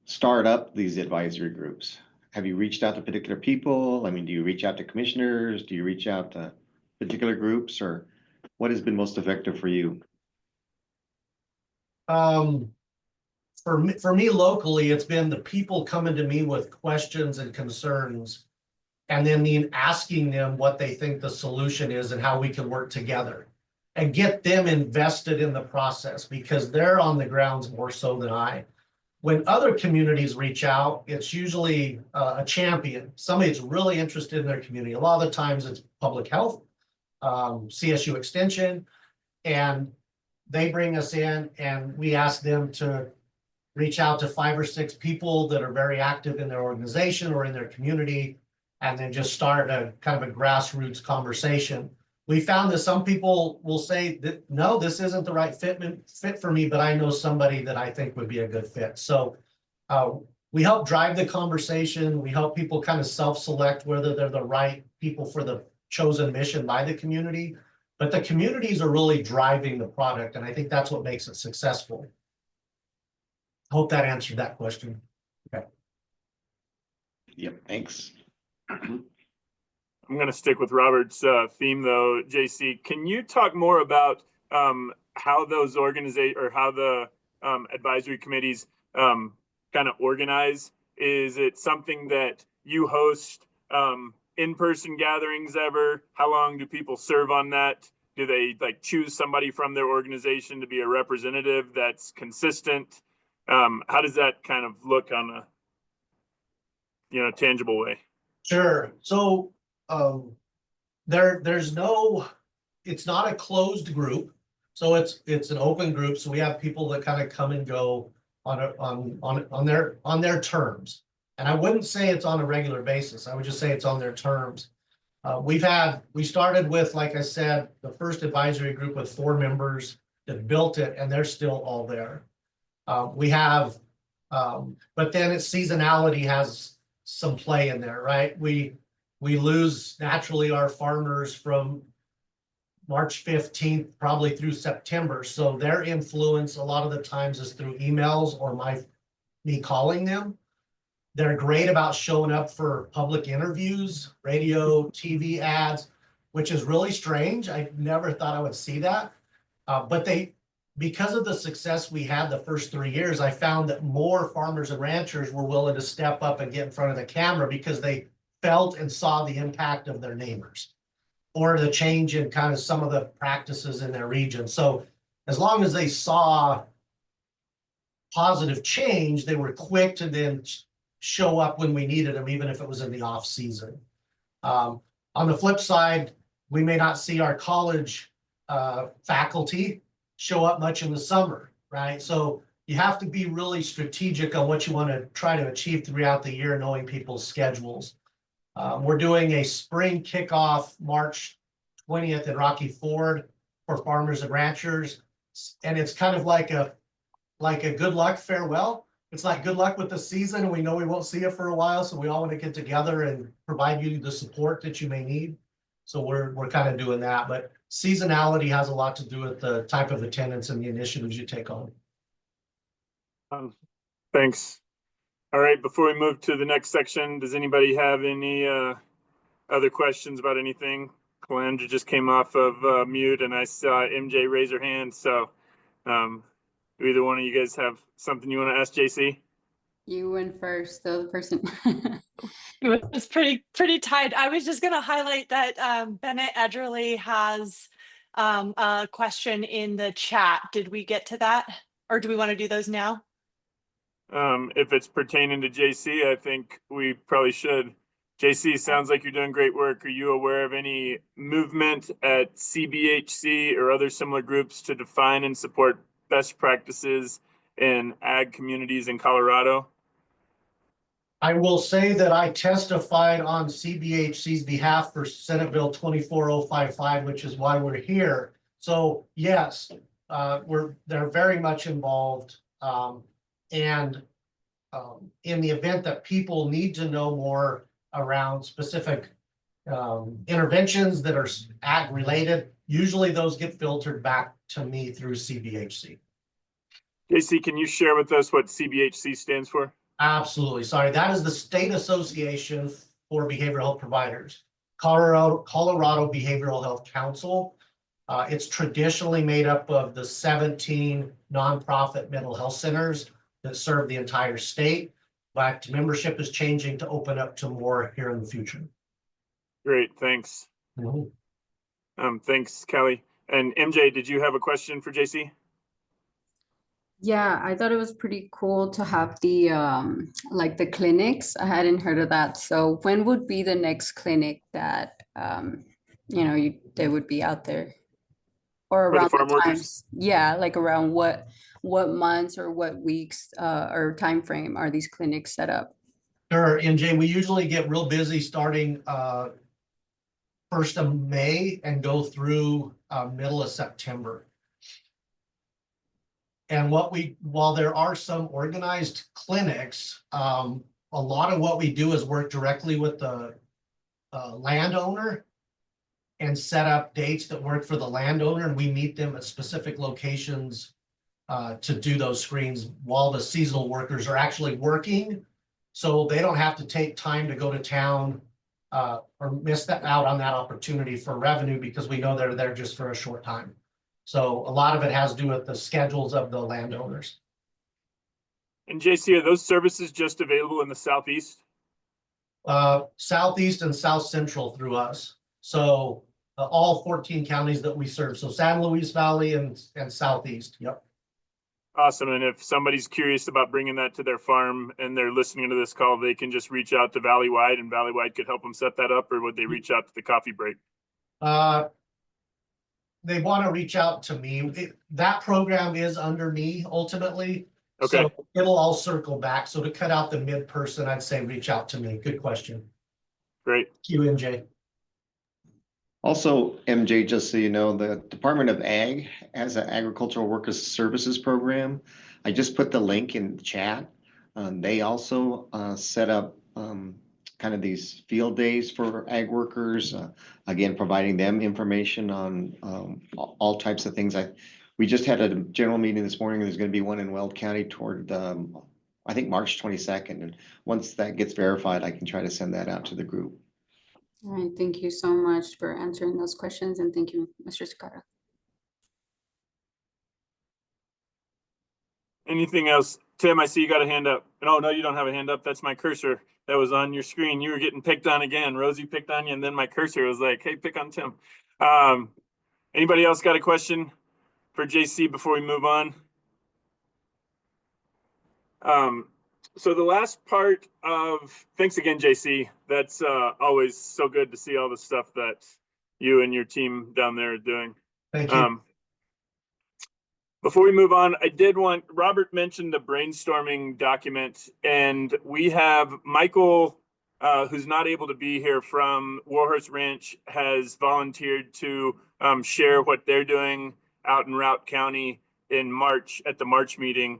start up these advisory groups? Have you reached out to particular people? I mean, do you reach out to commissioners? Do you reach out to particular groups, or what has been most effective for you? For me locally, it's been the people coming to me with questions and concerns, and then me asking them what they think the solution is and how we can work together and get them invested in the process, because they're on the grounds more so than I. When other communities reach out, it's usually a champion, somebody that's really interested in their community. A lot of the times it's public health, CSU Extension, and they bring us in and we ask them to reach out to 5 or 6 people that are very active in their organization or in their community and then just start a kind of a grassroots conversation. We found that some people will say that, no, this isn't the right fit for me, but I know somebody that I think would be a good fit. So we help drive the conversation. We help people kind of self-select whether they're the right people for the chosen mission by the community. But the communities are really driving the product, and I think that's what makes it successful. Hope that answered that question. Okay. Yep, thanks. I'm going to stick with Robert's theme, though. JC, can you talk more about how those how the advisory committees kind of organize? Is it something that you host in-person gatherings ever? How long do people serve on that? Do they like choose somebody from their organization to be a representative that's consistent? How does that kind of look on a tangible way? Sure. So there's no, it's not a closed group. So it's an open group. So we have people that kind of come and go on their terms. And I wouldn't say it's on a regular basis. I would just say it's on their terms. We started with, like I said, the first advisory group with 4 members that built it, and they're still all there. We have, but then its seasonality has some play in there, right? We lose naturally our farmers from March 15th, probably through September. So their influence a lot of the times is through emails or me calling them. They're great about showing up for public interviews, radio, TV ads, which is really strange. I never thought I would see that. But because of the success we had the first 3 years, I found that more farmers and ranchers were willing to step up and get in front of the camera because they felt and saw the impact of their neighbors or the change in kind of some of the practices in their region. So as long as they saw positive change, they were quick to then show up when we needed them, even if it was in the off season. On the flip side, we may not see our college faculty show up much in the summer, right? So you have to be really strategic on what you want to try to achieve throughout the year, knowing people's schedules. We're doing a spring kickoff March 20th at Rocky Ford for farmers and ranchers. And it's kind of like a good luck farewell. It's like good luck with the season, and we know we won't see you for a while, so we all want to get together and provide you the support that you may need. So we're kind of doing that, but seasonality has a lot to do with the type of attendance and the initiatives you take on. Thanks. All right, before we move to the next section, does anybody have any other questions about anything? Calandra just came off of mute, and I saw MJ raise her hand, so do either one of you guys have something you want to ask JC? You went first, the other person. It was pretty tight. I was just going to highlight that Bennett Edgerly has a question in the chat. Did we get to that, or do we want to do those now? If it's pertaining to JC, I think we probably should. JC, sounds like you're doing great work. Are you aware of any movement at CBHC or other similar groups to define and support best practices in ag communities in Colorado? I will say that I testified on CBHC's behalf for Senate Bill 24055, which is why we're here. So yes, they're very much involved. And in the event that people need to know more around specific interventions that are ag related, usually those get filtered back to me through CBHC. JC, can you share with us what CBHC stands for? Absolutely. Sorry. That is the State Association for Behavioral Health Providers, Colorado Behavioral Health Council. It's traditionally made up of the 17 nonprofit mental health centers that serve the entire state, but membership is changing to open up to more here in the future. Great, thanks. Thanks, Kelly. And MJ, did you have a question for JC? Yeah, I thought it was pretty cool to have the like the clinics. I hadn't heard of that. So when would be the next clinic that they would be out there? Or around the times? Yeah, like around what months or what weeks or time frame are these clinics set up? Sure, MJ, we usually get real busy starting 1st of May and go through middle of September. And while there are some organized clinics, a lot of what we do is work directly with the landowner and set up dates that work for the landowner, and we meet them at specific locations to do those screens while the seasonal workers are actually working. So they don't have to take time to go to town or miss out on that opportunity for revenue, because we know they're there just for a short time. So a lot of it has to do with the schedules of the landowners. And JC, are those services just available in the Southeast? Southeast and South Central through us. So all 14 counties that we serve. So San Luis Valley and Southeast. Yep. Awesome. And if somebody's curious about bringing that to their farm and they're listening to this call, they can just reach out to Valleywide, and Valleywide could help them set that up, or would they reach out to the coffee break? They want to reach out to me. That program is under me ultimately. Okay. So it'll all circle back. So to cut out the mid person, I'd say reach out to me. Good question. Great. Thank you, MJ. Also, MJ, just so you know, the Department of Ag has an Agricultural Workers Services Program. I just put the link in the chat. They also set up kind of these field days for ag workers, again, providing them information on all types of things. We just had a general meeting this morning. There's going to be one in Weld County toward, I think, March 22nd. And once that gets verified, I can try to send that out to the group. All right, thank you so much for answering those questions, and thank you, Mr. Sakara. Anything else? Tim, I see you got a hand up. No, you don't have a hand up. That's my cursor that was on your screen. You were getting picked on again. Rosie picked on you, and then my cursor was like, hey, pick on Tim. Anybody else got a question for JC before we move on? So the last part of, thanks again, JC. That's always so good to see all the stuff that you and your team down there are doing. Thank you. Before we move on, I did want, Robert mentioned the brainstorming document, and we have Michael, who's not able to be here from Warhorse Ranch, has volunteered to share what they're doing out in Routt County in March at the March meeting.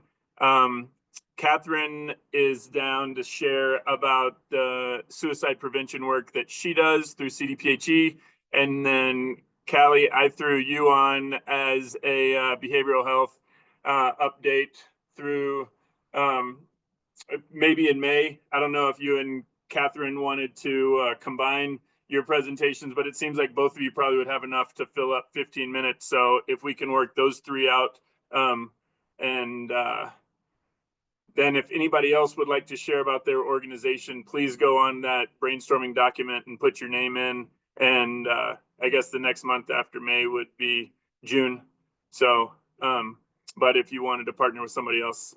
Catherine is down to share about the suicide prevention work that she does through CDPHE. And then Callie, I threw you on as a behavioral health update through maybe in May. I don't know if you and Catherine wanted to combine your presentations, but it seems like both of you probably would have enough to fill up 15 minutes. So if we can work those three out, then if anybody else would like to share about their organization, please go on that brainstorming document and put your name in. And I guess the next month after May would be June. So, but if you wanted to partner with somebody else,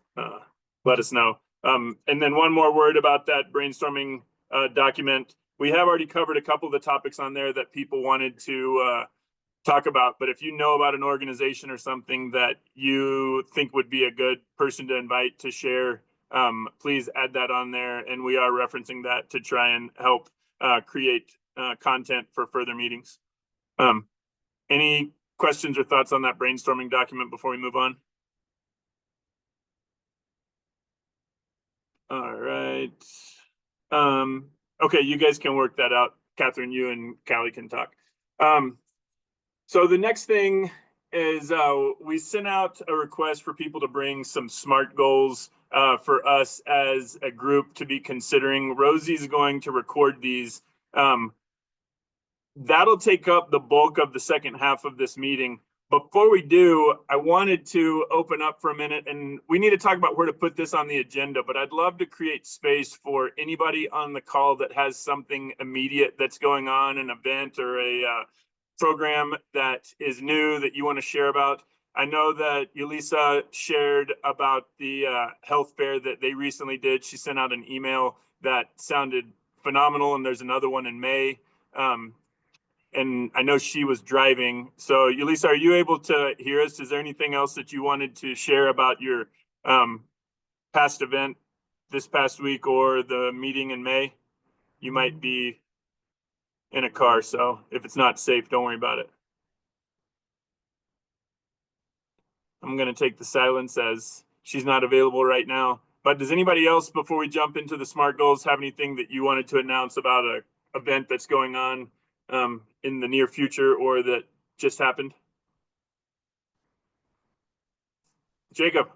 let us know. And then one more word about that brainstorming document. We have already covered a couple of the topics on there that people wanted to talk about, but if you know about an organization or something that you think would be a good person to invite to share, please add that on there. And we are referencing that to try and help create content for further meetings. Any questions or thoughts on that brainstorming document before we move on? All right. Okay, you guys can work that out. Catherine, you and Callie can talk. So the next thing is we sent out a request for people to bring some SMART goals for us as a group to be considering. Rosie's going to record these. That'll take up the bulk of the second half of this meeting. Before we do, I wanted to open up for a minute, and we need to talk about where to put this on the agenda, but I'd love to create space for anybody on the call that has something immediate that's going on, an event or a program that is new that you want to share about. I know that Yulisa shared about the health fair that they recently did. She sent out an email that sounded phenomenal, and there's another one in May. And I know she was driving. So Yulisa, are you able to hear us? Is there anything else that you wanted to share about your past event this past week or the meeting in May, you might be in a car. So if it's not safe, don't worry about it. I'm going to take the silence as she's not available right now. But does anybody else, before we jump into the SMART goals, have anything that you wanted to announce about a event that's going on in the near future or that just happened? Jacob.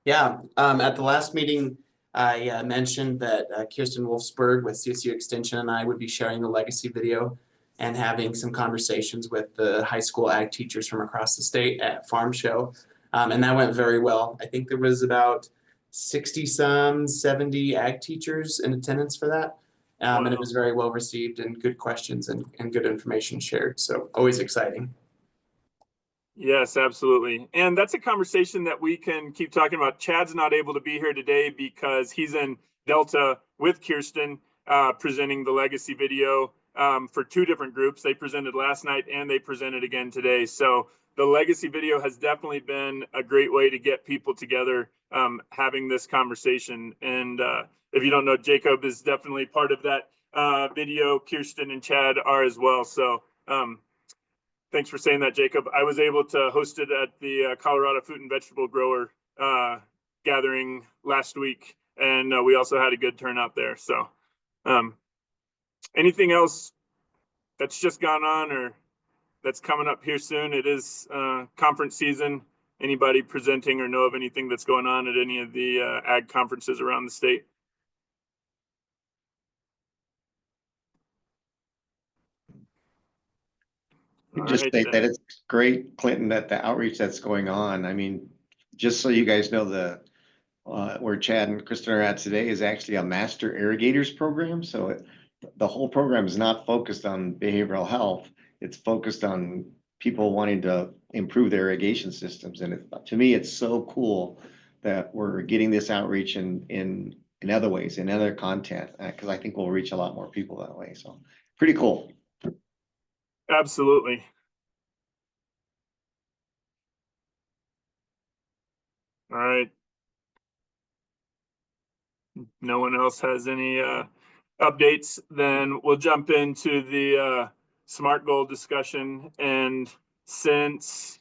Yeah, at the last meeting, I mentioned that Kirsten Wolfsburg with CSU Extension and I would be sharing the legacy video and having some conversations with the high school ag teachers from across the state at Farm Show. And that went very well. I think there was about 70 ag teachers in attendance for that. And it was very well received and good questions and good information shared. So always exciting. Yes, absolutely. And that's a conversation that we can keep talking about. Chad's not able to be here today because he's in Delta with Kirsten presenting the legacy video for two different groups. They presented last night and they presented again today. So the legacy video has definitely been a great way to get people together having this conversation. And if you don't know, Jacob is definitely part of that video. Kirsten and Chad are as well. So thanks for saying that, Jacob. I was able to host it at the Colorado Fruit and Vegetable Grower gathering last week, and we also had a good turnout there. So anything else that's just gone on or that's coming up here soon? It is conference season. Anybody presenting or know of anything that's going on at any of the ag conferences around the state? Just say that it's great, Clinton, that the outreach that's going on. I mean, just so you guys know, the where Chad and Kristen are at today is actually a master irrigators program. So the whole program is not focused on behavioral health. It's focused on people wanting to improve their irrigation systems. And to me, it's so cool that we're getting this outreach in other ways, in other content, because I think we'll reach a lot more people that way. So pretty cool. Absolutely. All right. No one else has any updates, then we'll jump into the SMART goal discussion. And since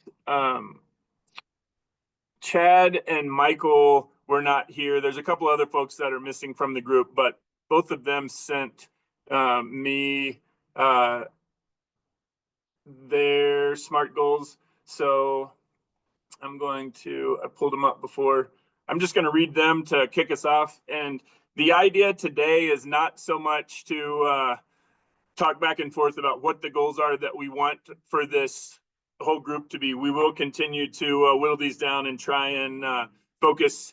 Chad and Michael were not here, there's a couple other folks that are missing from the group, but both of them sent me their SMART goals. So I'm going to, I pulled them up before. I'm just going to read them to kick us off. And the idea today is not so much to talk back and forth about what the goals are that we want for this whole group to be. We will continue to whittle these down and try and focus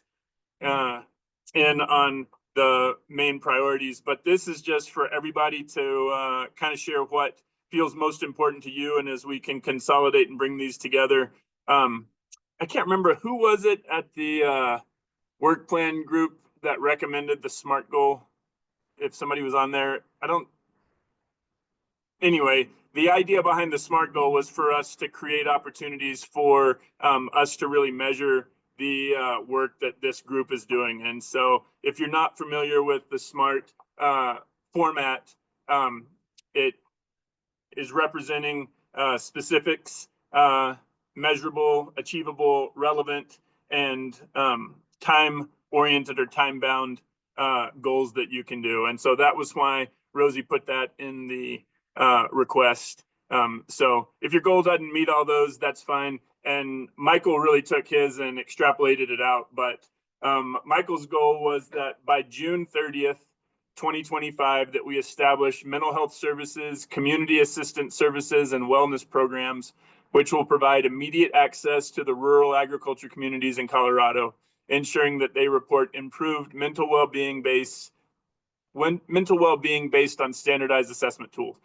in on the main priorities. But this is just for everybody to kind of share what feels most important to you. And as we can consolidate and bring these together, I can't remember who was it at the work plan group that recommended the SMART goal. If somebody was on there, anyway, the idea behind the SMART goal was for us to create opportunities for us to really measure the work that this group is doing. And so if you're not familiar with the SMART format, it is representing specifics, measurable, achievable, relevant, and time-oriented or time-bound goals that you can do. And so that was why Rosie put that in the request. So if your goal doesn't meet all those, that's fine. And Michael really took his and extrapolated it out. But Michael's goal was that by June 30th, 2025, that we establish mental health services, community assistance services, and wellness programs, which will provide immediate access to the rural agriculture communities in Colorado, ensuring that they report improved mental well-being based on standardized assessment tools.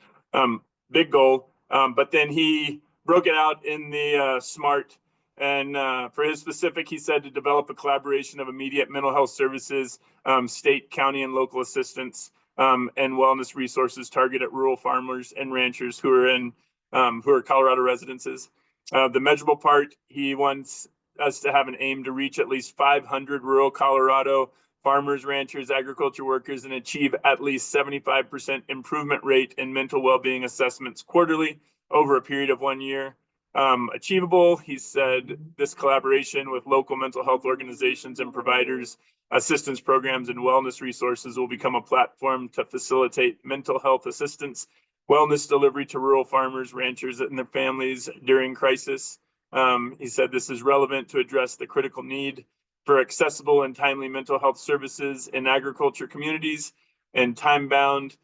Big goal, but then he broke it out in the SMART. And for his specific, he said to develop a collaboration of immediate mental health services, state, county, and local assistance, and wellness resources targeted at rural farmers and ranchers who are Colorado residences. The measurable part, he wants us to have an aim to reach at least 500 rural Colorado farmers, ranchers, agriculture workers, and achieve at least 75% improvement rate in mental well-being assessments quarterly over a period of 1 year. Achievable, he said, this collaboration with local mental health organizations and providers, assistance programs, and wellness resources will become a platform to facilitate mental health assistance, wellness delivery to rural farmers, ranchers, and their families during crisis. He said this is relevant to address the critical need for accessible and timely mental health services in agriculture communities, and time-bound.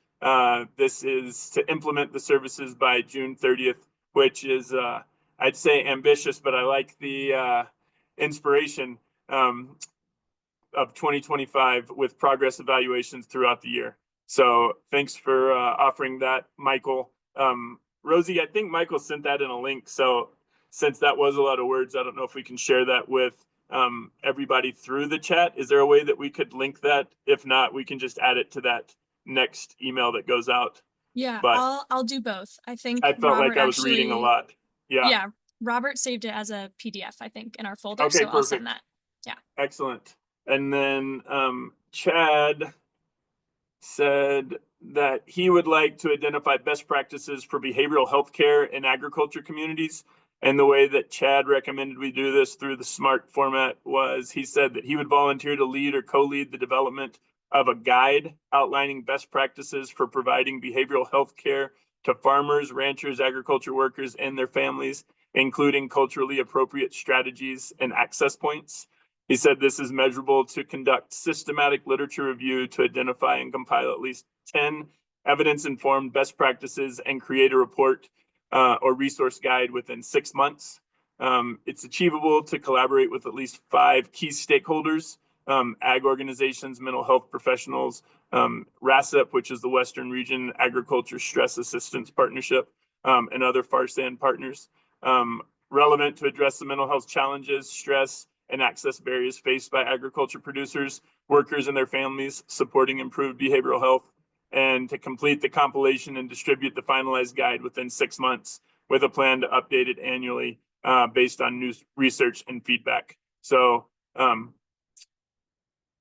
This is to implement the services by June 30th, which is, I'd say ambitious, but I like the inspiration of 2025 with progress evaluations throughout the year. So thanks for offering that, Michael. Rosie, I think Michael sent that in a link. So since that was a lot of words, I don't know if we can share that with everybody through the chat. Is there a way that we could link that? If not, we can just add it to that next email that goes out. Yeah, But I'll do both. I think I felt like Robert I was reading a actually- lot. Yeah. Yeah, Robert saved it as a PDF, I think, in our folder, Okay, so I'll perfect. send that. Excellent. And then Chad said that he would like to identify best practices for behavioral health care in agriculture communities. And the way that Chad recommended we do this through the SMART format was, he said that he would volunteer to lead or co-lead the development of a guide outlining best practices for providing behavioral health care to farmers, ranchers, agriculture workers, and their families, including culturally appropriate strategies and access points. He said this is measurable to conduct systematic literature review to identify and compile at least 10 evidence-informed best practices and create a report or resource guide within 6 months. It's achievable to collaborate with at least 5 key stakeholders, ag organizations, mental health professionals, RASIP, which is the Western Region Agriculture Stress Assistance Partnership, and other FARSAN partners. Relevant to address the mental health challenges, stress, and access barriers faced by agriculture producers, workers, and their families, supporting improved behavioral health, and to complete the compilation and distribute the finalized guide within 6 months with a plan to update it annually based on new research and feedback. So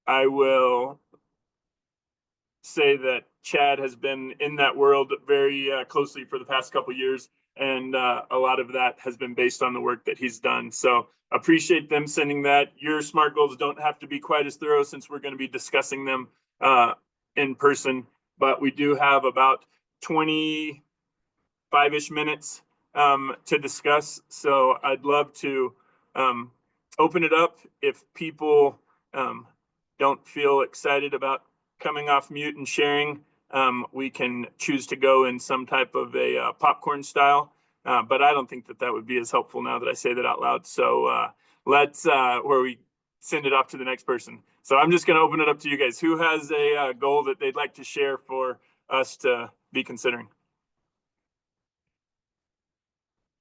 I will say that Chad has been in that world very closely for the past couple of years, and a lot of that has been based on the work that he's done. So appreciate them sending that. Your SMART goals don't have to be quite as thorough since we're going to be discussing them in person, but we do have about 25-ish minutes to discuss. So I'd love to open it up. If people don't feel excited about coming off mute and sharing, we can choose to go in some type of a popcorn style. But I don't think that that would be as helpful now that I say that out loud. So let's, where we send it off to the next person. So I'm just going to open it up to you guys. Who has a goal that they'd like to share for us to be considering?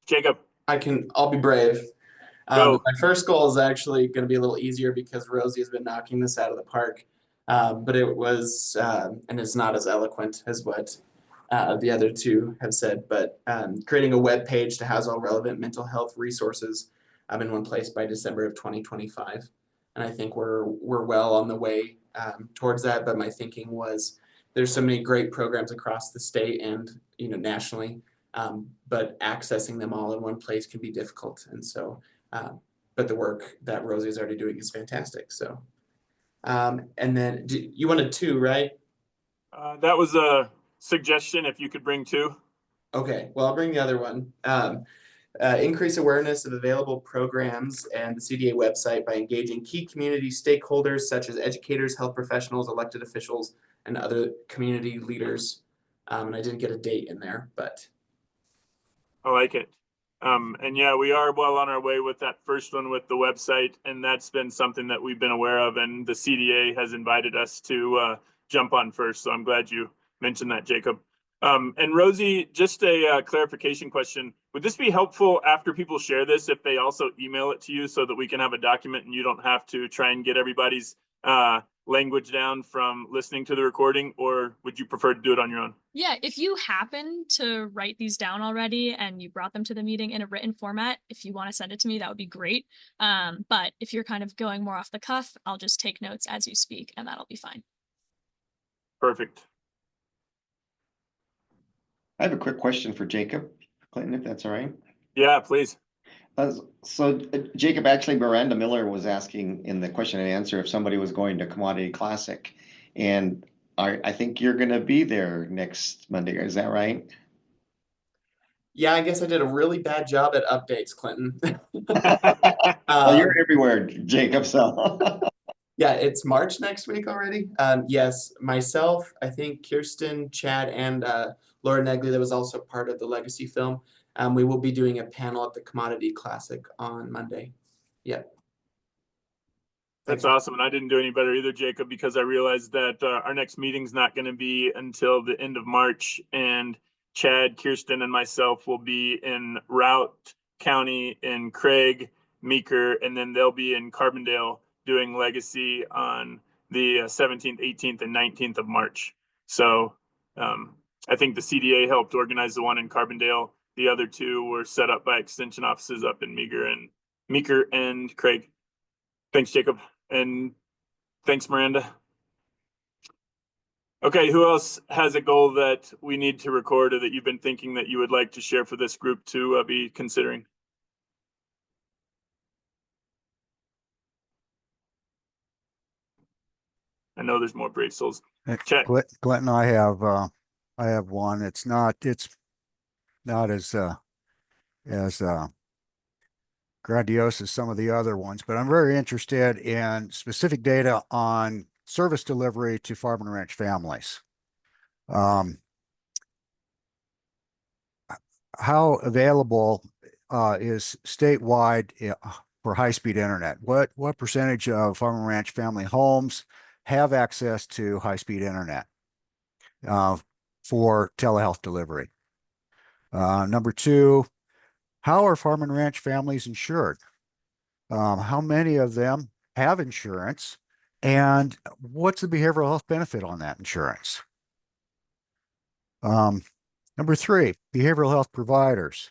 Jacob. I'll be brave. Go. My first goal is actually going to be a little easier because Rosie has been knocking this out of the park. But it was, and it's not as eloquent as what the other two have said, but creating a web page to house all relevant mental health resources in one place by December of 2025. And I think we're well on the way towards that. But my thinking was there's so many great programs across the state and nationally, but accessing them all in one place can be difficult. And so, but the work that Rosie is already doing is fantastic. So. And then you wanted 2, right? That was a suggestion. If you could bring 2. Okay, well, I'll bring the other one. Increase awareness of available programs and the CDA website by engaging key community stakeholders such as educators, health professionals, elected officials, and other community leaders. And I didn't get a date in there, but. I like it. And yeah, we are well on our way with that first one with the website, and that's been something that we've been aware of, and the CDA has invited us to jump on first. So I'm glad you mentioned that, Jacob. And Rosie, just a clarification question. Would this be helpful after people share this if they also email it to you so that we can have a document and you don't have to try and get everybody's language down from listening to the recording, or would you prefer to do it on your own? Yeah, if you happen to write these down already and you brought them to the meeting in a written format, if you want to send it to me, that would be great. But if you're kind of going more off the cuff, I'll just take notes as you speak and that'll be fine. Perfect. I have a quick question for Jacob Clinton, if that's all right. Yeah, please. Jacob, actually, Miranda Miller was asking in the question and answer if somebody was going to Commodity Classic. And I think you're going to be there next Monday. Is that right? Yeah, I guess I did a really bad job at updates, Clinton. Well, you're everywhere, Jacob, so. Yeah, it's March next week already. Yes, myself, I think Kirsten, Chad, and Laura Negley, that was also part of the Legacy film. We will be doing a panel at the Commodity Classic on Monday. Yep. That's awesome. And I didn't do any better either, Jacob, because I realized that our next meeting's not going to be until the end of March. And Chad, Kirsten, and myself will be in Routt County in Craig, Meeker, and then they'll be in Carbondale doing Legacy on the 17th, 18th, and 19th of March. So I think the CDA helped organize the one in Carbondale. The other two were set up by extension offices up in Meeker and Craig. Thanks, Jacob. And thanks, Miranda. Okay, who else has a goal that we need to record or that you've been thinking that you would like to share for this group to be considering? I know there's more brave souls. Chet. Clinton, I have one. It's not as grandiose as some of the other ones, but I'm very interested in specific data on service delivery to farm and ranch families. How available is statewide for high-speed internet? What percentage of farm and ranch family homes have access to high-speed internet for telehealth delivery? Number two, how are farm and ranch families insured? How many of them have insurance? And what's the behavioral health benefit on that insurance? Number three, behavioral health providers.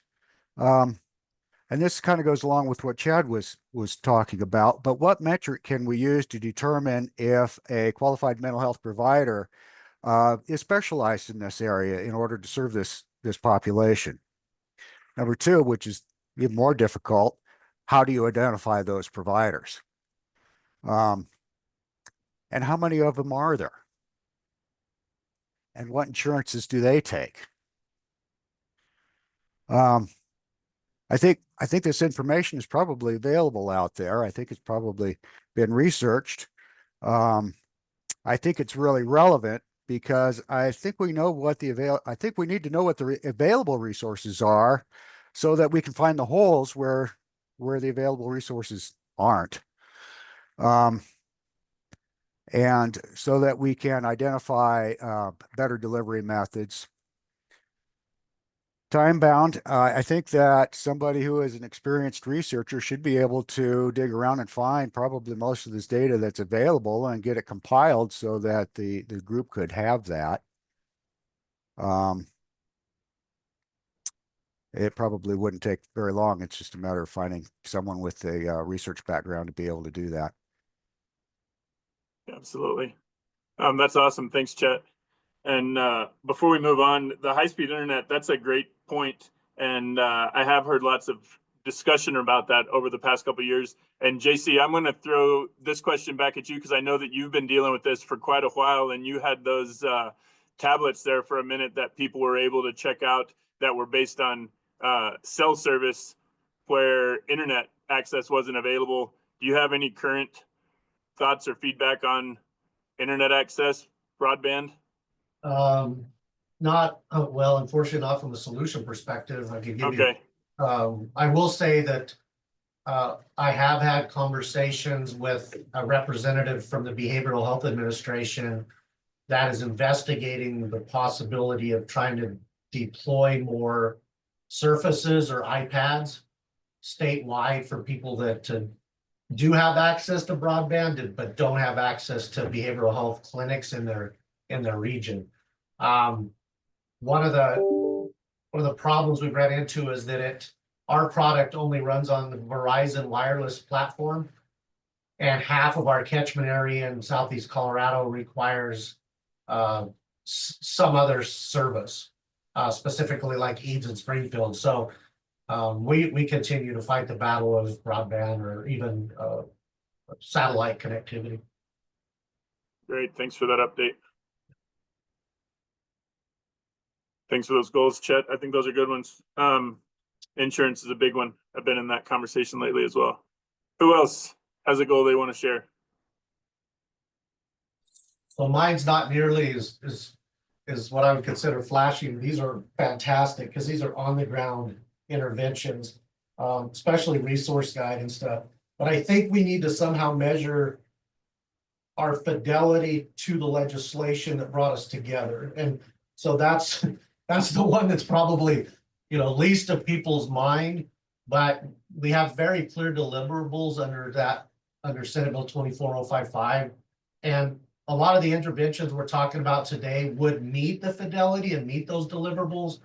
And this kind of goes along with what Chad was talking about, but what metric can we use to determine if a qualified mental health provider is specialized in this area in order to serve this population? Number two, which is even more difficult, how do you identify those providers? And how many of them are there? And what insurances do they take? I think this information is probably available out there. I think it's probably been researched. I think it's really relevant because I think we know what I think we need to know what the available resources are so that we can find the holes where the available resources aren't. And so that we can identify better delivery methods. Time bound, I think that somebody who is an experienced researcher should be able to dig around and find probably most of this data that's available and get it compiled so that the group could have that. It probably wouldn't take very long. It's just a matter of finding someone with a research background to be able to do that. Absolutely. That's awesome. Thanks, Chet. And before we move on, the high-speed internet, that's a great point. And I have heard lots of discussion about that over the past couple of years. And JC, I'm going to throw this question back at you because I know that you've been dealing with this for quite a while, and you had those tablets there for a minute that people were able to check out that were based on cell service where internet access wasn't available. Do you have any current thoughts or feedback on internet access, broadband? Not, well, unfortunately, not from a solution perspective. I could give Okay. you, I will say that I have had conversations with a representative from the Behavioral Health Administration that is investigating the possibility of trying to deploy more surfaces or iPads statewide for people that to do have access to broadband, but don't have access to behavioral health clinics in their region. One of the problems we've ran into is that our product only runs on the Verizon wireless platform. And half of our catchment area in Southeast Colorado requires some other service, specifically like Eads and Springfield. So we continue to fight the battle of broadband or even satellite connectivity. Great, thanks for that update. Thanks for those goals, Chet. I think those are good ones. Insurance is a big one. I've been in that conversation lately as well. Who else has a goal they want to share? So mine's not nearly as what I would consider flashy. These are fantastic because these are on the ground interventions, especially resource guide and stuff. But I think we need to somehow measure our fidelity to the legislation that brought us together. And so that's the one that's probably, least of people's mind, but we have very clear deliverables under Senate Bill 24055. And a lot of the interventions we're talking about today would meet the fidelity and meet those deliverables.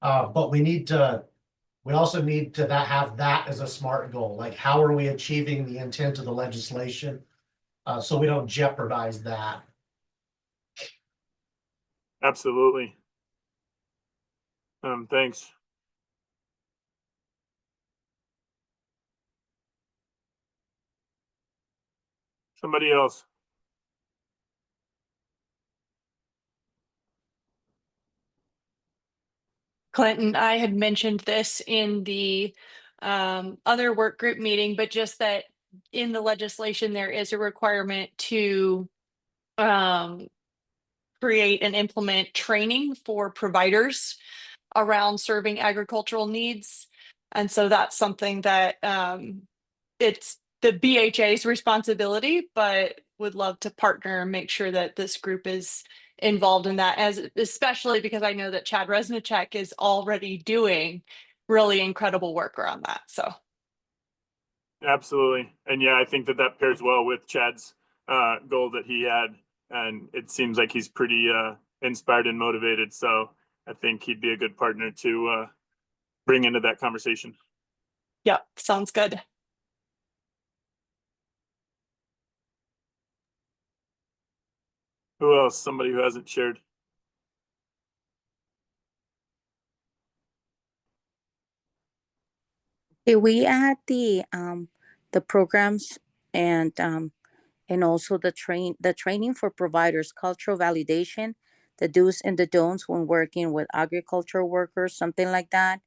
But we also need to have that as a SMART goal. Like, how are we achieving the intent of the legislation? So we don't jeopardize that. Absolutely. Thanks. Somebody else. Clinton, I had mentioned this in the other work group meeting, but just that in the legislation, there is a requirement to create and implement training for providers around serving agricultural needs. And so that's something that it's the BHA's responsibility, but would love to partner and make sure that this group is involved in that, especially because I know that Chad Resnicek is already doing really incredible work around that. So absolutely. And yeah, I think that pairs well with Chad's goal that he had. And it seems like he's pretty inspired and motivated. So I think he'd be a good partner to bring into that conversation. Yeah, sounds good. Who else? Somebody who hasn't shared. Did we add the programs and also the training for providers, cultural validation, the do's and the don'ts when working with agricultural workers, something like that?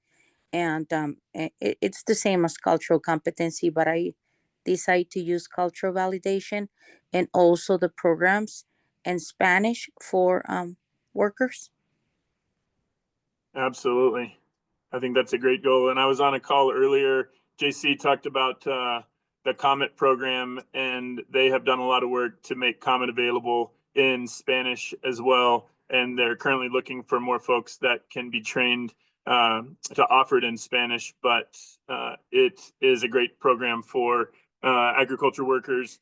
And it's the same as cultural competency, but I decide to use cultural validation and also the programs in Spanish for workers. Absolutely. I think that's a great goal. And I was on a call earlier. JC talked about the COMET program, and they have done a lot of work to make COMET available in Spanish as well. And they're currently looking for more folks that can be trained to offer it in Spanish. But it is a great program for agriculture workers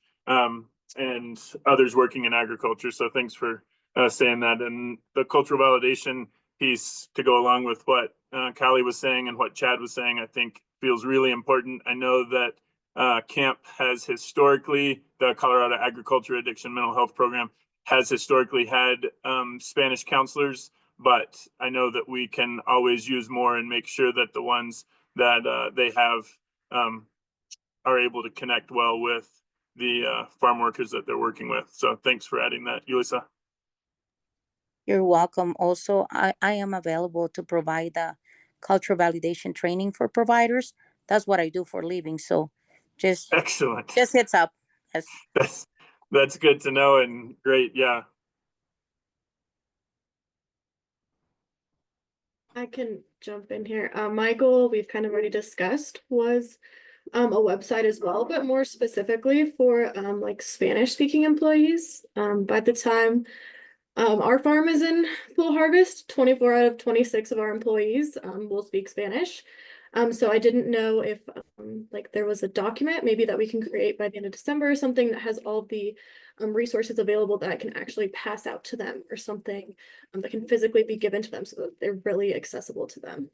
and others working in agriculture. So thanks for saying that. And the cultural validation piece to go along with what Callie was saying and what Chad was saying, I think feels really important. I know that CAMP has historically, the Colorado Agriculture Addiction Mental Health Program has historically had Spanish counselors, but I know that we can always use more and make sure that the ones that they have are able to connect well with the farm workers that they're working with. So thanks for adding that, Yulisa. You're welcome. Also, I am available to provide the cultural validation training for providers. That's what I do for a living. So just excellent. Just heads up. Yes. That's good to know and great. Yeah. I can jump in here. My goal we've kind of already discussed was a website as well, but more specifically for like Spanish speaking employees. By the time our farm is in full harvest, 24 out of 26 of our employees will speak Spanish. So I didn't know if like there was a document maybe that we can create by the end of December or something that has all the resources available that I can actually pass out to them, or something that can physically be given to them so that they're really accessible to them.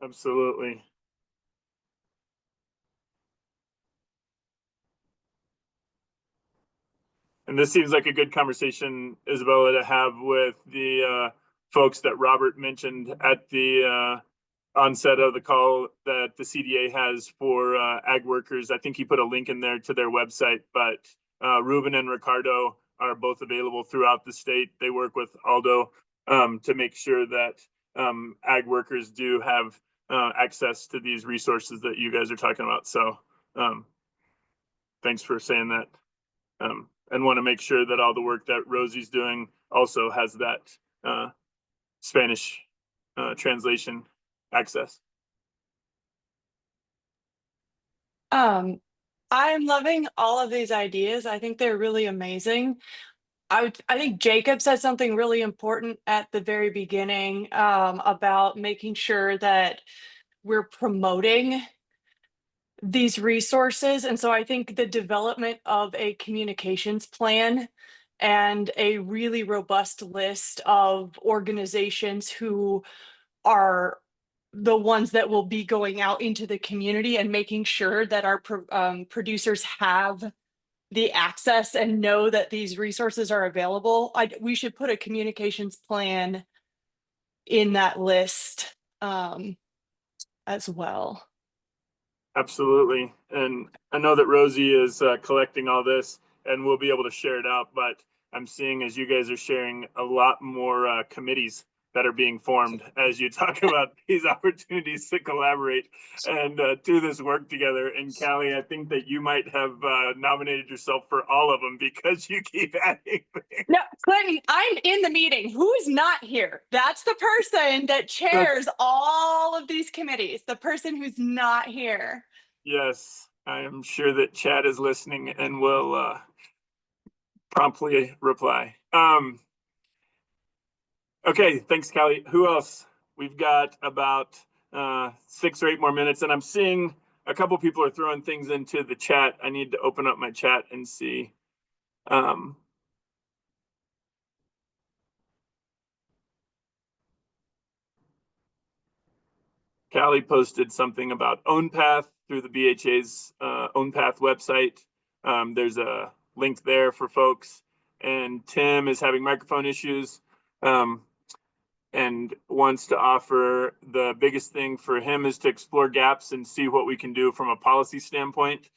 Absolutely. And this seems like a good conversation, Isabella, to have with the folks that Robert mentioned at the onset of the call that the CDA has for ag workers. I think he put a link in there to their website, but Ruben and Ricardo are both available throughout the state. They work with Aldo to make sure that ag workers do have access to these resources that you guys are talking about. So thanks for saying that. And want to make sure that all the work that Rosie's doing also has that Spanish translation access. I'm loving all of these ideas. I think they're really amazing. I think Jacob said something really important at the very beginning about making sure that we're promoting these resources. And so I think the development of a communications plan and a really robust list of organizations who are the ones that will be going out into the community and making sure that our producers have the access and know that these resources are available. We should put a communications plan in that list as well. Absolutely. And I know that Rosie is collecting all this and we'll be able to share it out, but I'm seeing as you guys are sharing a lot more committees that are being formed as you talk about these opportunities to collaborate and do this work together. And Callie, I think that you might have nominated yourself for all of them because you keep adding things. No, Clinton, I'm in the meeting. Who's not here? That's the person that chairs all of these committees, the person who's not here. Yes, I am sure that Chad is listening and will promptly reply. Okay, thanks, Callie. Who else? We've got about 6 or 8 more minutes, and I'm seeing a couple people are throwing things into the chat. I need to open up my chat and see. Callie posted something about OwnPath through the BHA's OwnPath website. There's a link there for folks. And Tim is having microphone issues and wants to offer the biggest thing for him is to explore gaps and see what we can do from a policy standpoint.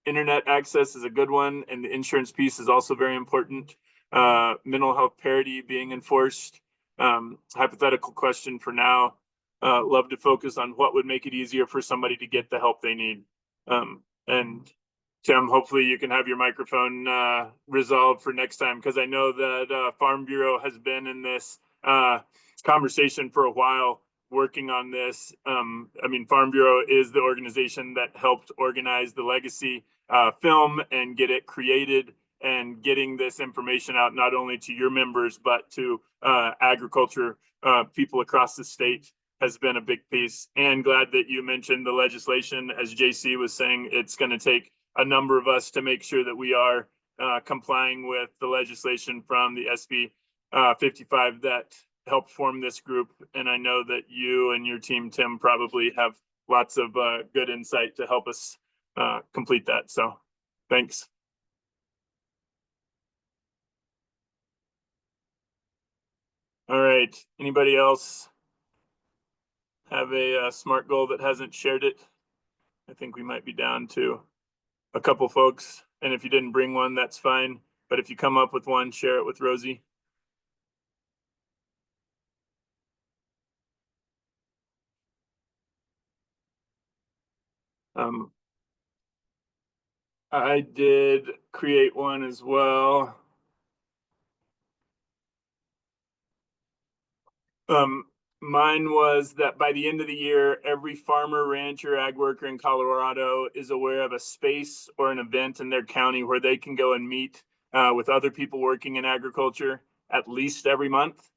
Internet access is a good one, and the insurance piece is also very important. Mental health parity being enforced. Hypothetical question for now. Love to focus on what would make it easier for somebody to get the help they need. And Tim, hopefully you can have your microphone resolved for next time, because I know that Farm Bureau has been in this conversation for a while working on this. I mean, Farm Bureau is the organization that helped organize the legacy film and get it created, and getting this information out not only to your members, but to agriculture people across the state has been a big piece. And glad that you mentioned the legislation. As JC was saying, it's going to take a number of us to make sure that we are complying with the legislation from the SB 55 that helped form this group. And I know that you and your team, Tim, probably have lots of good insight to help us complete that. So thanks. All right. Anybody else have a SMART goal that hasn't shared it? I think we might be down to a couple folks. And if you didn't bring one, that's fine. But if you come up with one, share it with Rosie. I did create one as well. Mine was that by the end of the year, every farmer, rancher, ag worker in Colorado is aware of a space or an event in their county where they can go and meet with other people working in agriculture at least every month.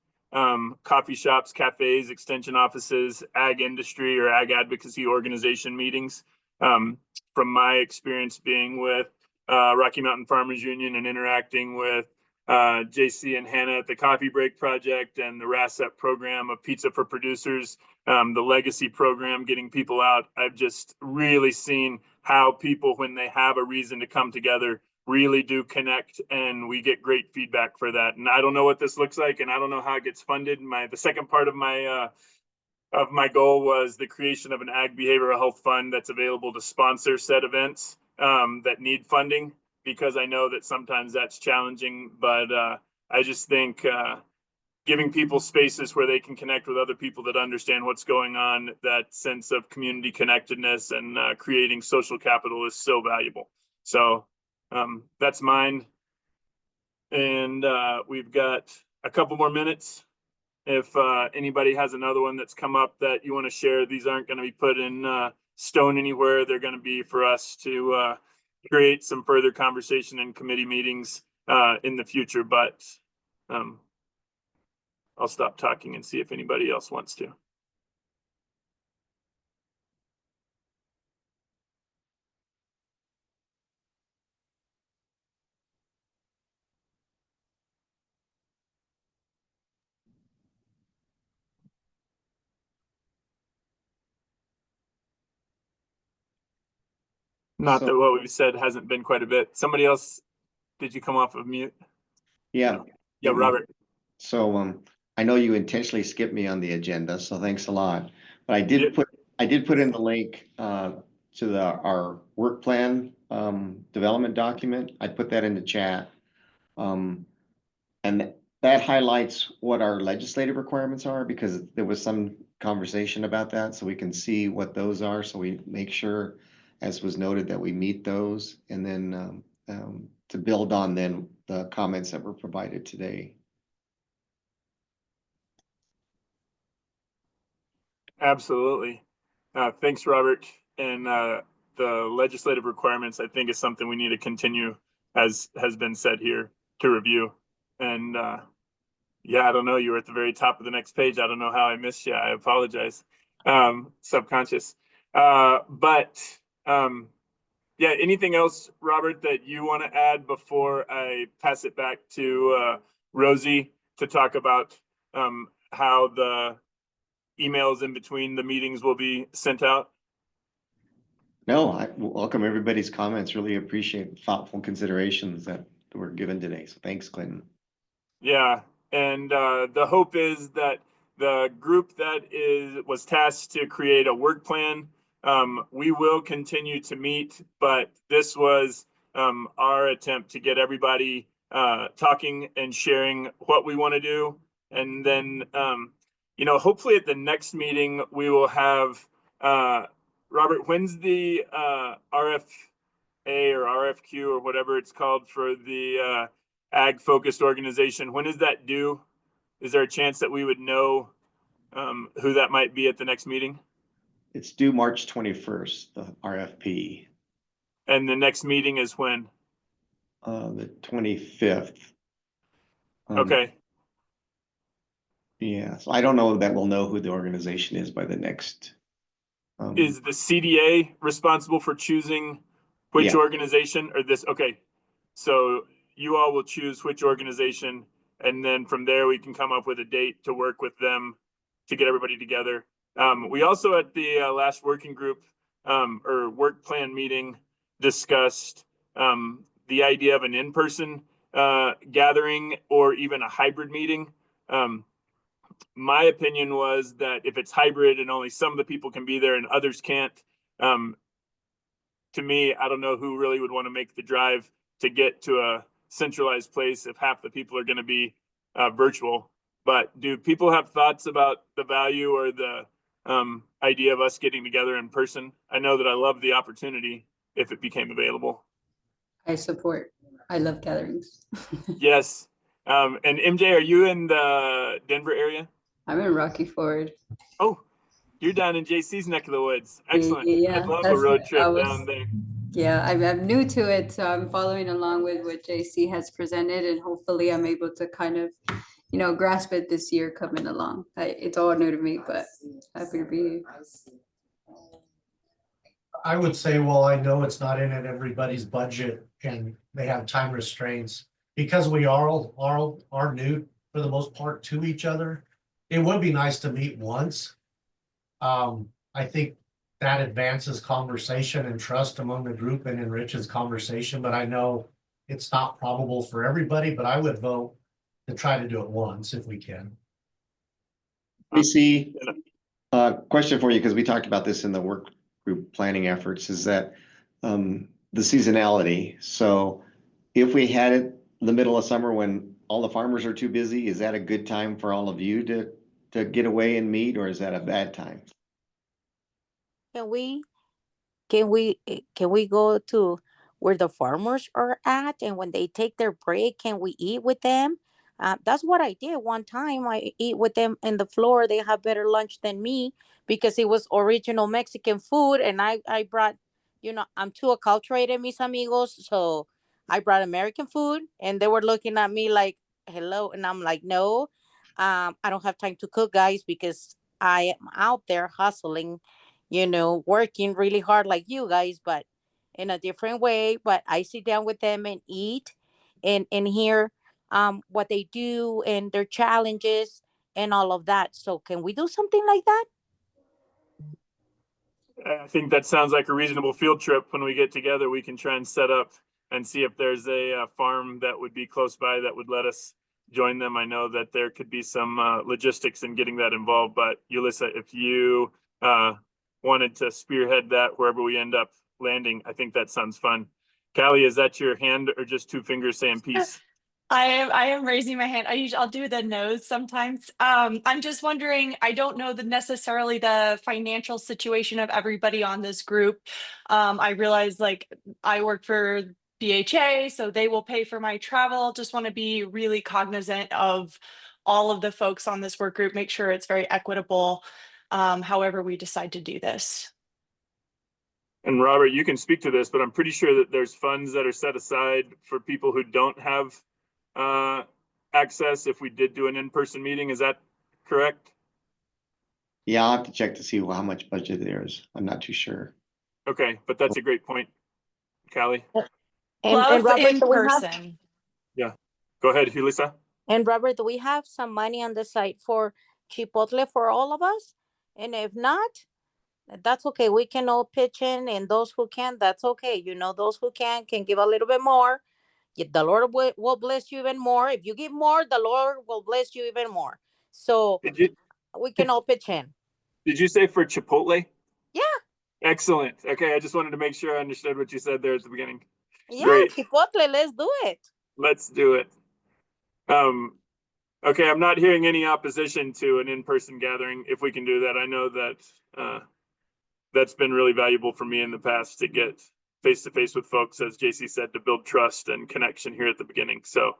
coffee shops, cafes, extension offices, ag industry or ag advocacy organization meetings. From my experience being with Rocky Mountain Farmers Union and interacting with JC and Hannah at the Coffee Break Project and the RASEP program of Pizza for Producers, the Legacy program, getting people out. I've just really seen how people, when they have a reason to come together, really do connect, and we get great feedback for that. And I don't know what this looks like, and I don't know how it gets funded. The second part of my goal was the creation of an ag behavioral health fund that's available to sponsor said events that need funding, because I know that sometimes that's challenging. But I just think giving people spaces where they can connect with other people that understand what's going on, that sense of community connectedness and creating social capital is so valuable. So that's mine. And we've got a couple more minutes. If anybody has another one that's come up that you want to share, these aren't going to be put in stone anywhere. They're going to be for us to create some further conversation in committee meetings in the future. But I'll stop talking and see if anybody else wants to. Not that what we've said hasn't been quite a bit. Somebody else, did you come off of mute? Yeah. Yeah, Robert. So I know you intentionally skipped me on the agenda, so thanks a lot. But I did put in the link to our work plan development document. I put that in the chat. And that highlights what our legislative requirements are, because there was some conversation about that, so we can see what those are. So we make sure, as was noted, that we meet those, and then to build on then the comments that were provided today. Absolutely. Thanks, Robert. And the legislative requirements, I think, is something we need to continue, as has been said here, to review. And yeah, I don't know. You were at the very top of the next page. I don't know how I missed you. I apologize. Subconscious. Yeah, anything else, Robert, that you want to add before I pass it back to Rosie to talk about how the emails in between the meetings will be sent out? No, I welcome everybody's comments. Really appreciate thoughtful considerations that were given today. So thanks, Clinton. Yeah, and the hope is that the group that was tasked to create a work plan, we will continue to meet, but this was our attempt to get everybody talking and sharing what we want to do. And then, hopefully at the next meeting, we will have, Robert, when's the RFA or RFQ or whatever it's called for the ag focused organization? When is that due? Is there a chance that we would know who that might be at the next meeting? It's due March 21st, the RFP. And the next meeting is when? The 25th. Okay. Yeah, so I don't know that we'll know who the organization is by the next. Is the CDA responsible for choosing which organization, or this? Okay, so you all will choose which organization, and then from there we can come up with a date to work with them to get everybody together. We also at the last working group or work plan meeting discussed the idea of an in-person gathering or even a hybrid meeting. My opinion was that if it's hybrid and only some of the people can be there and others can't, to me, I don't know who really would want to make the drive to get to a centralized place if half the people are going to be virtual. But do people have thoughts about the value or the idea of us getting together in person? I know that I love the opportunity if it became available. I support. I love gatherings. Yes. And MJ, are you in the Denver area? I'm in Rocky Ford. Oh, you're down in JC's neck of the woods. Excellent. Yeah, I'd love a road trip down there. Yeah, I'm new to it, so I'm following along with what JC has presented, and hopefully I'm able to kind of, grasp it this year coming along. It's all new to me, but happy to be here. I would say, well, I know it's not in everybody's budget and they have time restraints. Because we are new for the most part to each other, it would be nice to meet once. I think that advances conversation and trust among the group and enriches conversation, but I know it's not probable for everybody, but I would vote to try to do it once if we can. Tracy, question for you, because we talked about this in the work group planning efforts, is that the seasonality. So if we had it in the middle of summer when all the farmers are too busy, is that a good time for all of you to get away and meet, or is that a bad time? Can we go to where the farmers are at, and when they take their break, can we eat with them? That's what I did one time. I eat with them in the floor. They have better lunch than me because it was original Mexican food, and I brought, I'm too acculturated, mis amigos, so I brought American food, and they were looking at me like, hello, and I'm like, no, I don't have time to cook, guys, because I am out there hustling, working really hard like you guys, but in a different way. But I sit down with them and eat and hear what they do and their challenges and all of that. So can we do something like that? I think that sounds like a reasonable field trip. When we get together, we can try and set up and see if there's a farm that would be close by that would let us join them. I know that there could be some logistics in getting that involved, but Yulissa, if you wanted to spearhead that wherever we end up landing, I think that sounds fun. Callie, is that your hand or just two fingers saying peace? I am raising my hand. I'll do the nose sometimes. I'm just wondering, I don't know necessarily the financial situation of everybody on this group. I realize I work for BHA, so they will pay for my travel. Just want to be really cognizant of all of the folks on this work group, make sure it's very equitable, however we decide to do this. And Robert, you can speak to this, but I'm pretty sure that there's funds that are set aside for people who don't have access if we did do an in-person meeting. Is that correct? Yeah, I'll have to check to see how much budget there is. I'm not too sure. Okay, but that's a great point, Callie. Love Robert, in do we have- person. Yeah, go ahead, Yulissa. And Robert, do we have some money on the side for Chipotle for all of us? And if not, that's okay. We can all pitch in, and those who can, that's okay. Those who can give a little bit more. The Lord will bless you even more. If you give more, the Lord will bless you even more. So we can all pitch in. Did you say for Chipotle? Yeah. Excellent. Okay, I just wanted to make sure I understood what you said there at the beginning. Yeah, Great. Chipotle, let's do it. Let's do it. Okay, I'm not hearing any opposition to an in-person gathering. If we can do that, I know that that's been really valuable for me in the past to get face-to-face with folks, as JC said, to build trust and connection here at the beginning. So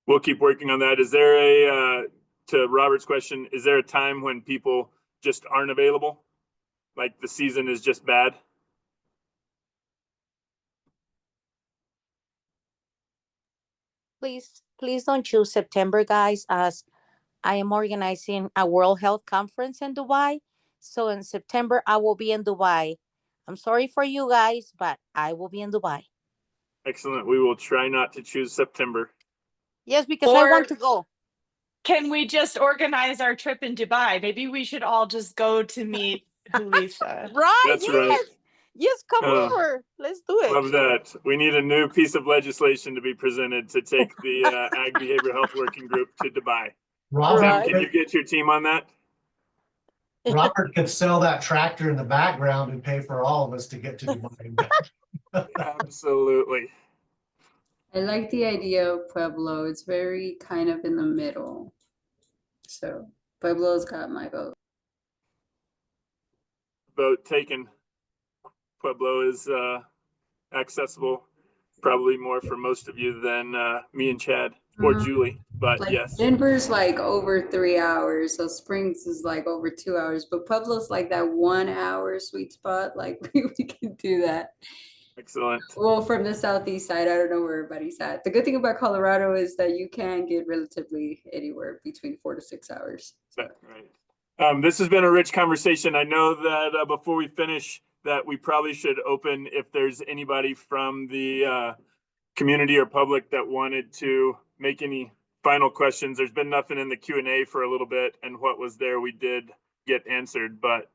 we'll keep working on that. Is there to Robert's question, is there a time when people just aren't available? Like the season is just bad? Please don't choose September, guys, as I am organizing a World Health Conference in Dubai. So in September, I will be in Dubai. I'm sorry for you guys, but I will be in Dubai. Excellent. We will try not to choose September. Yes, because I want to go. Can we just organize our trip in Dubai? Maybe we should all just go to meet Julissa. Right. That's yes. right. Yes, come over. Let's do it. Love that. We need a new piece of legislation to be presented to take the Ag Behavioral Health Working Group to Dubai. Robert, Tim, can you get your team on that? Robert could sell that tractor in the background and pay for all of us to get to Dubai. Absolutely. I like the idea of Pueblo. It's very kind of in the middle. So Pueblo's got my vote. Vote taken. Pueblo is accessible, probably more for most of you than me and Chad or Julie, but yes. Denver's over 3 hours, so Springs is over 2 hours, but Pueblo's that 1 hour sweet spot. We can do that. Excellent. Well, from the southeast side, I don't know where everybody's at. The good thing about Colorado is that you can get relatively anywhere between 4 to 6 hours. Right. This has been a rich conversation. I know that before we finish, that we probably should open if there's anybody from the community or public that wanted to make any final questions. There's been nothing in the Q&A for a little bit, and what was there we did get answered, but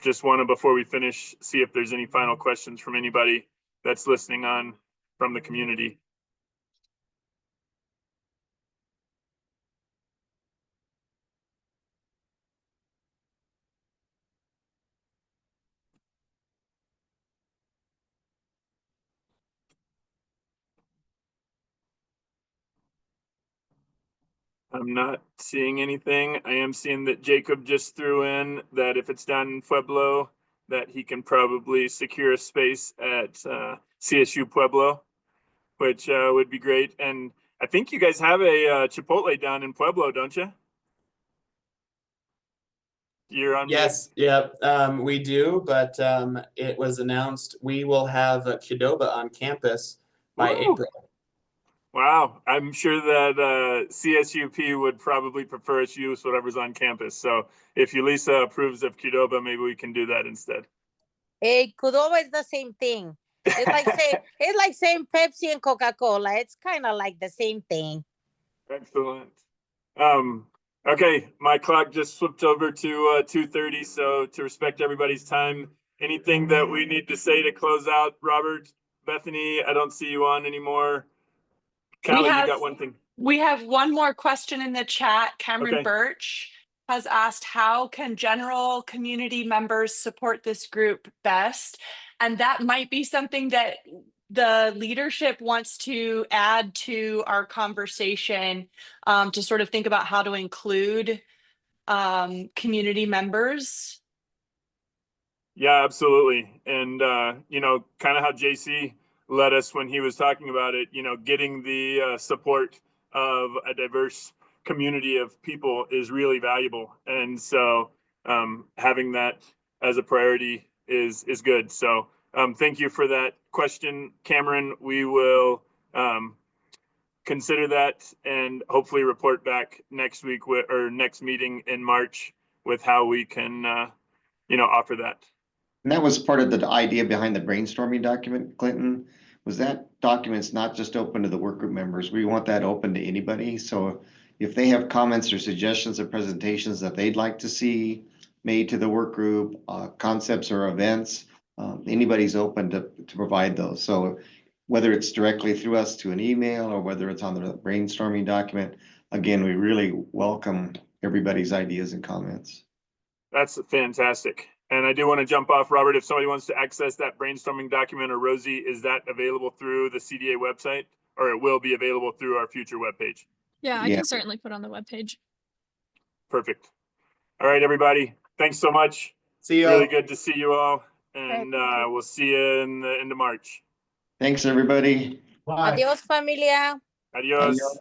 just want to, before we finish, see if there's any final questions from anybody that's listening on from the community. I'm not seeing anything. I am seeing that Jacob just threw in that if it's down in Pueblo, that he can probably secure a space at CSU Pueblo, which would be great. And I think you guys have a Chipotle down in Pueblo, don't you? You're on. Yes, yep, we do, but it was announced we will have a Qdoba on campus by April. Wow, I'm sure that CSUP would probably prefer us use whatever's on campus. So if Yulisa approves of Qdoba, maybe we can do that instead. Hey, Qdoba is the same thing. It's like saying Pepsi and Coca-Cola. It's kind of like the same thing. Excellent. Okay, my clock just flipped over to 2:30. So to respect everybody's time, anything that we need to say to close out? Robert, Bethany, I don't see you on anymore. Callie, you got one thing. We have one more question in the chat. Cameron Okay. Birch has asked, how can general community members support this group best? And that might be something that the leadership wants to add to our conversation, to sort of think about how to include community members. Yeah, absolutely. And, kind of how JC led us when he was talking about it, getting the support of a diverse community of people is really valuable. And so having that as a priority is good. So thank you for that question, Cameron. We will consider that and hopefully report back next week or next meeting in March with how we can, offer that. And that was part of the idea behind the brainstorming document, Clinton, was that document's not just open to the work group members. We want that open to anybody. So if they have comments or suggestions or presentations that they'd like to see made to the work group, concepts or events, anybody's open to provide those. So whether it's directly through us to an email or whether it's on the brainstorming document, again, we really welcome everybody's ideas and comments. That's fantastic. And I do want to jump off, Robert, if somebody wants to access that brainstorming document, or Rosie, is that available through the CDA website, or it will be available through our future webpage? Yeah, I can certainly put on the webpage. Perfect. All right, everybody. Thanks so much. See you. Really good to see you all. And Great. we'll see you in the end of March. Thanks, everybody. Bye. Adios, familia. Adios. Adios.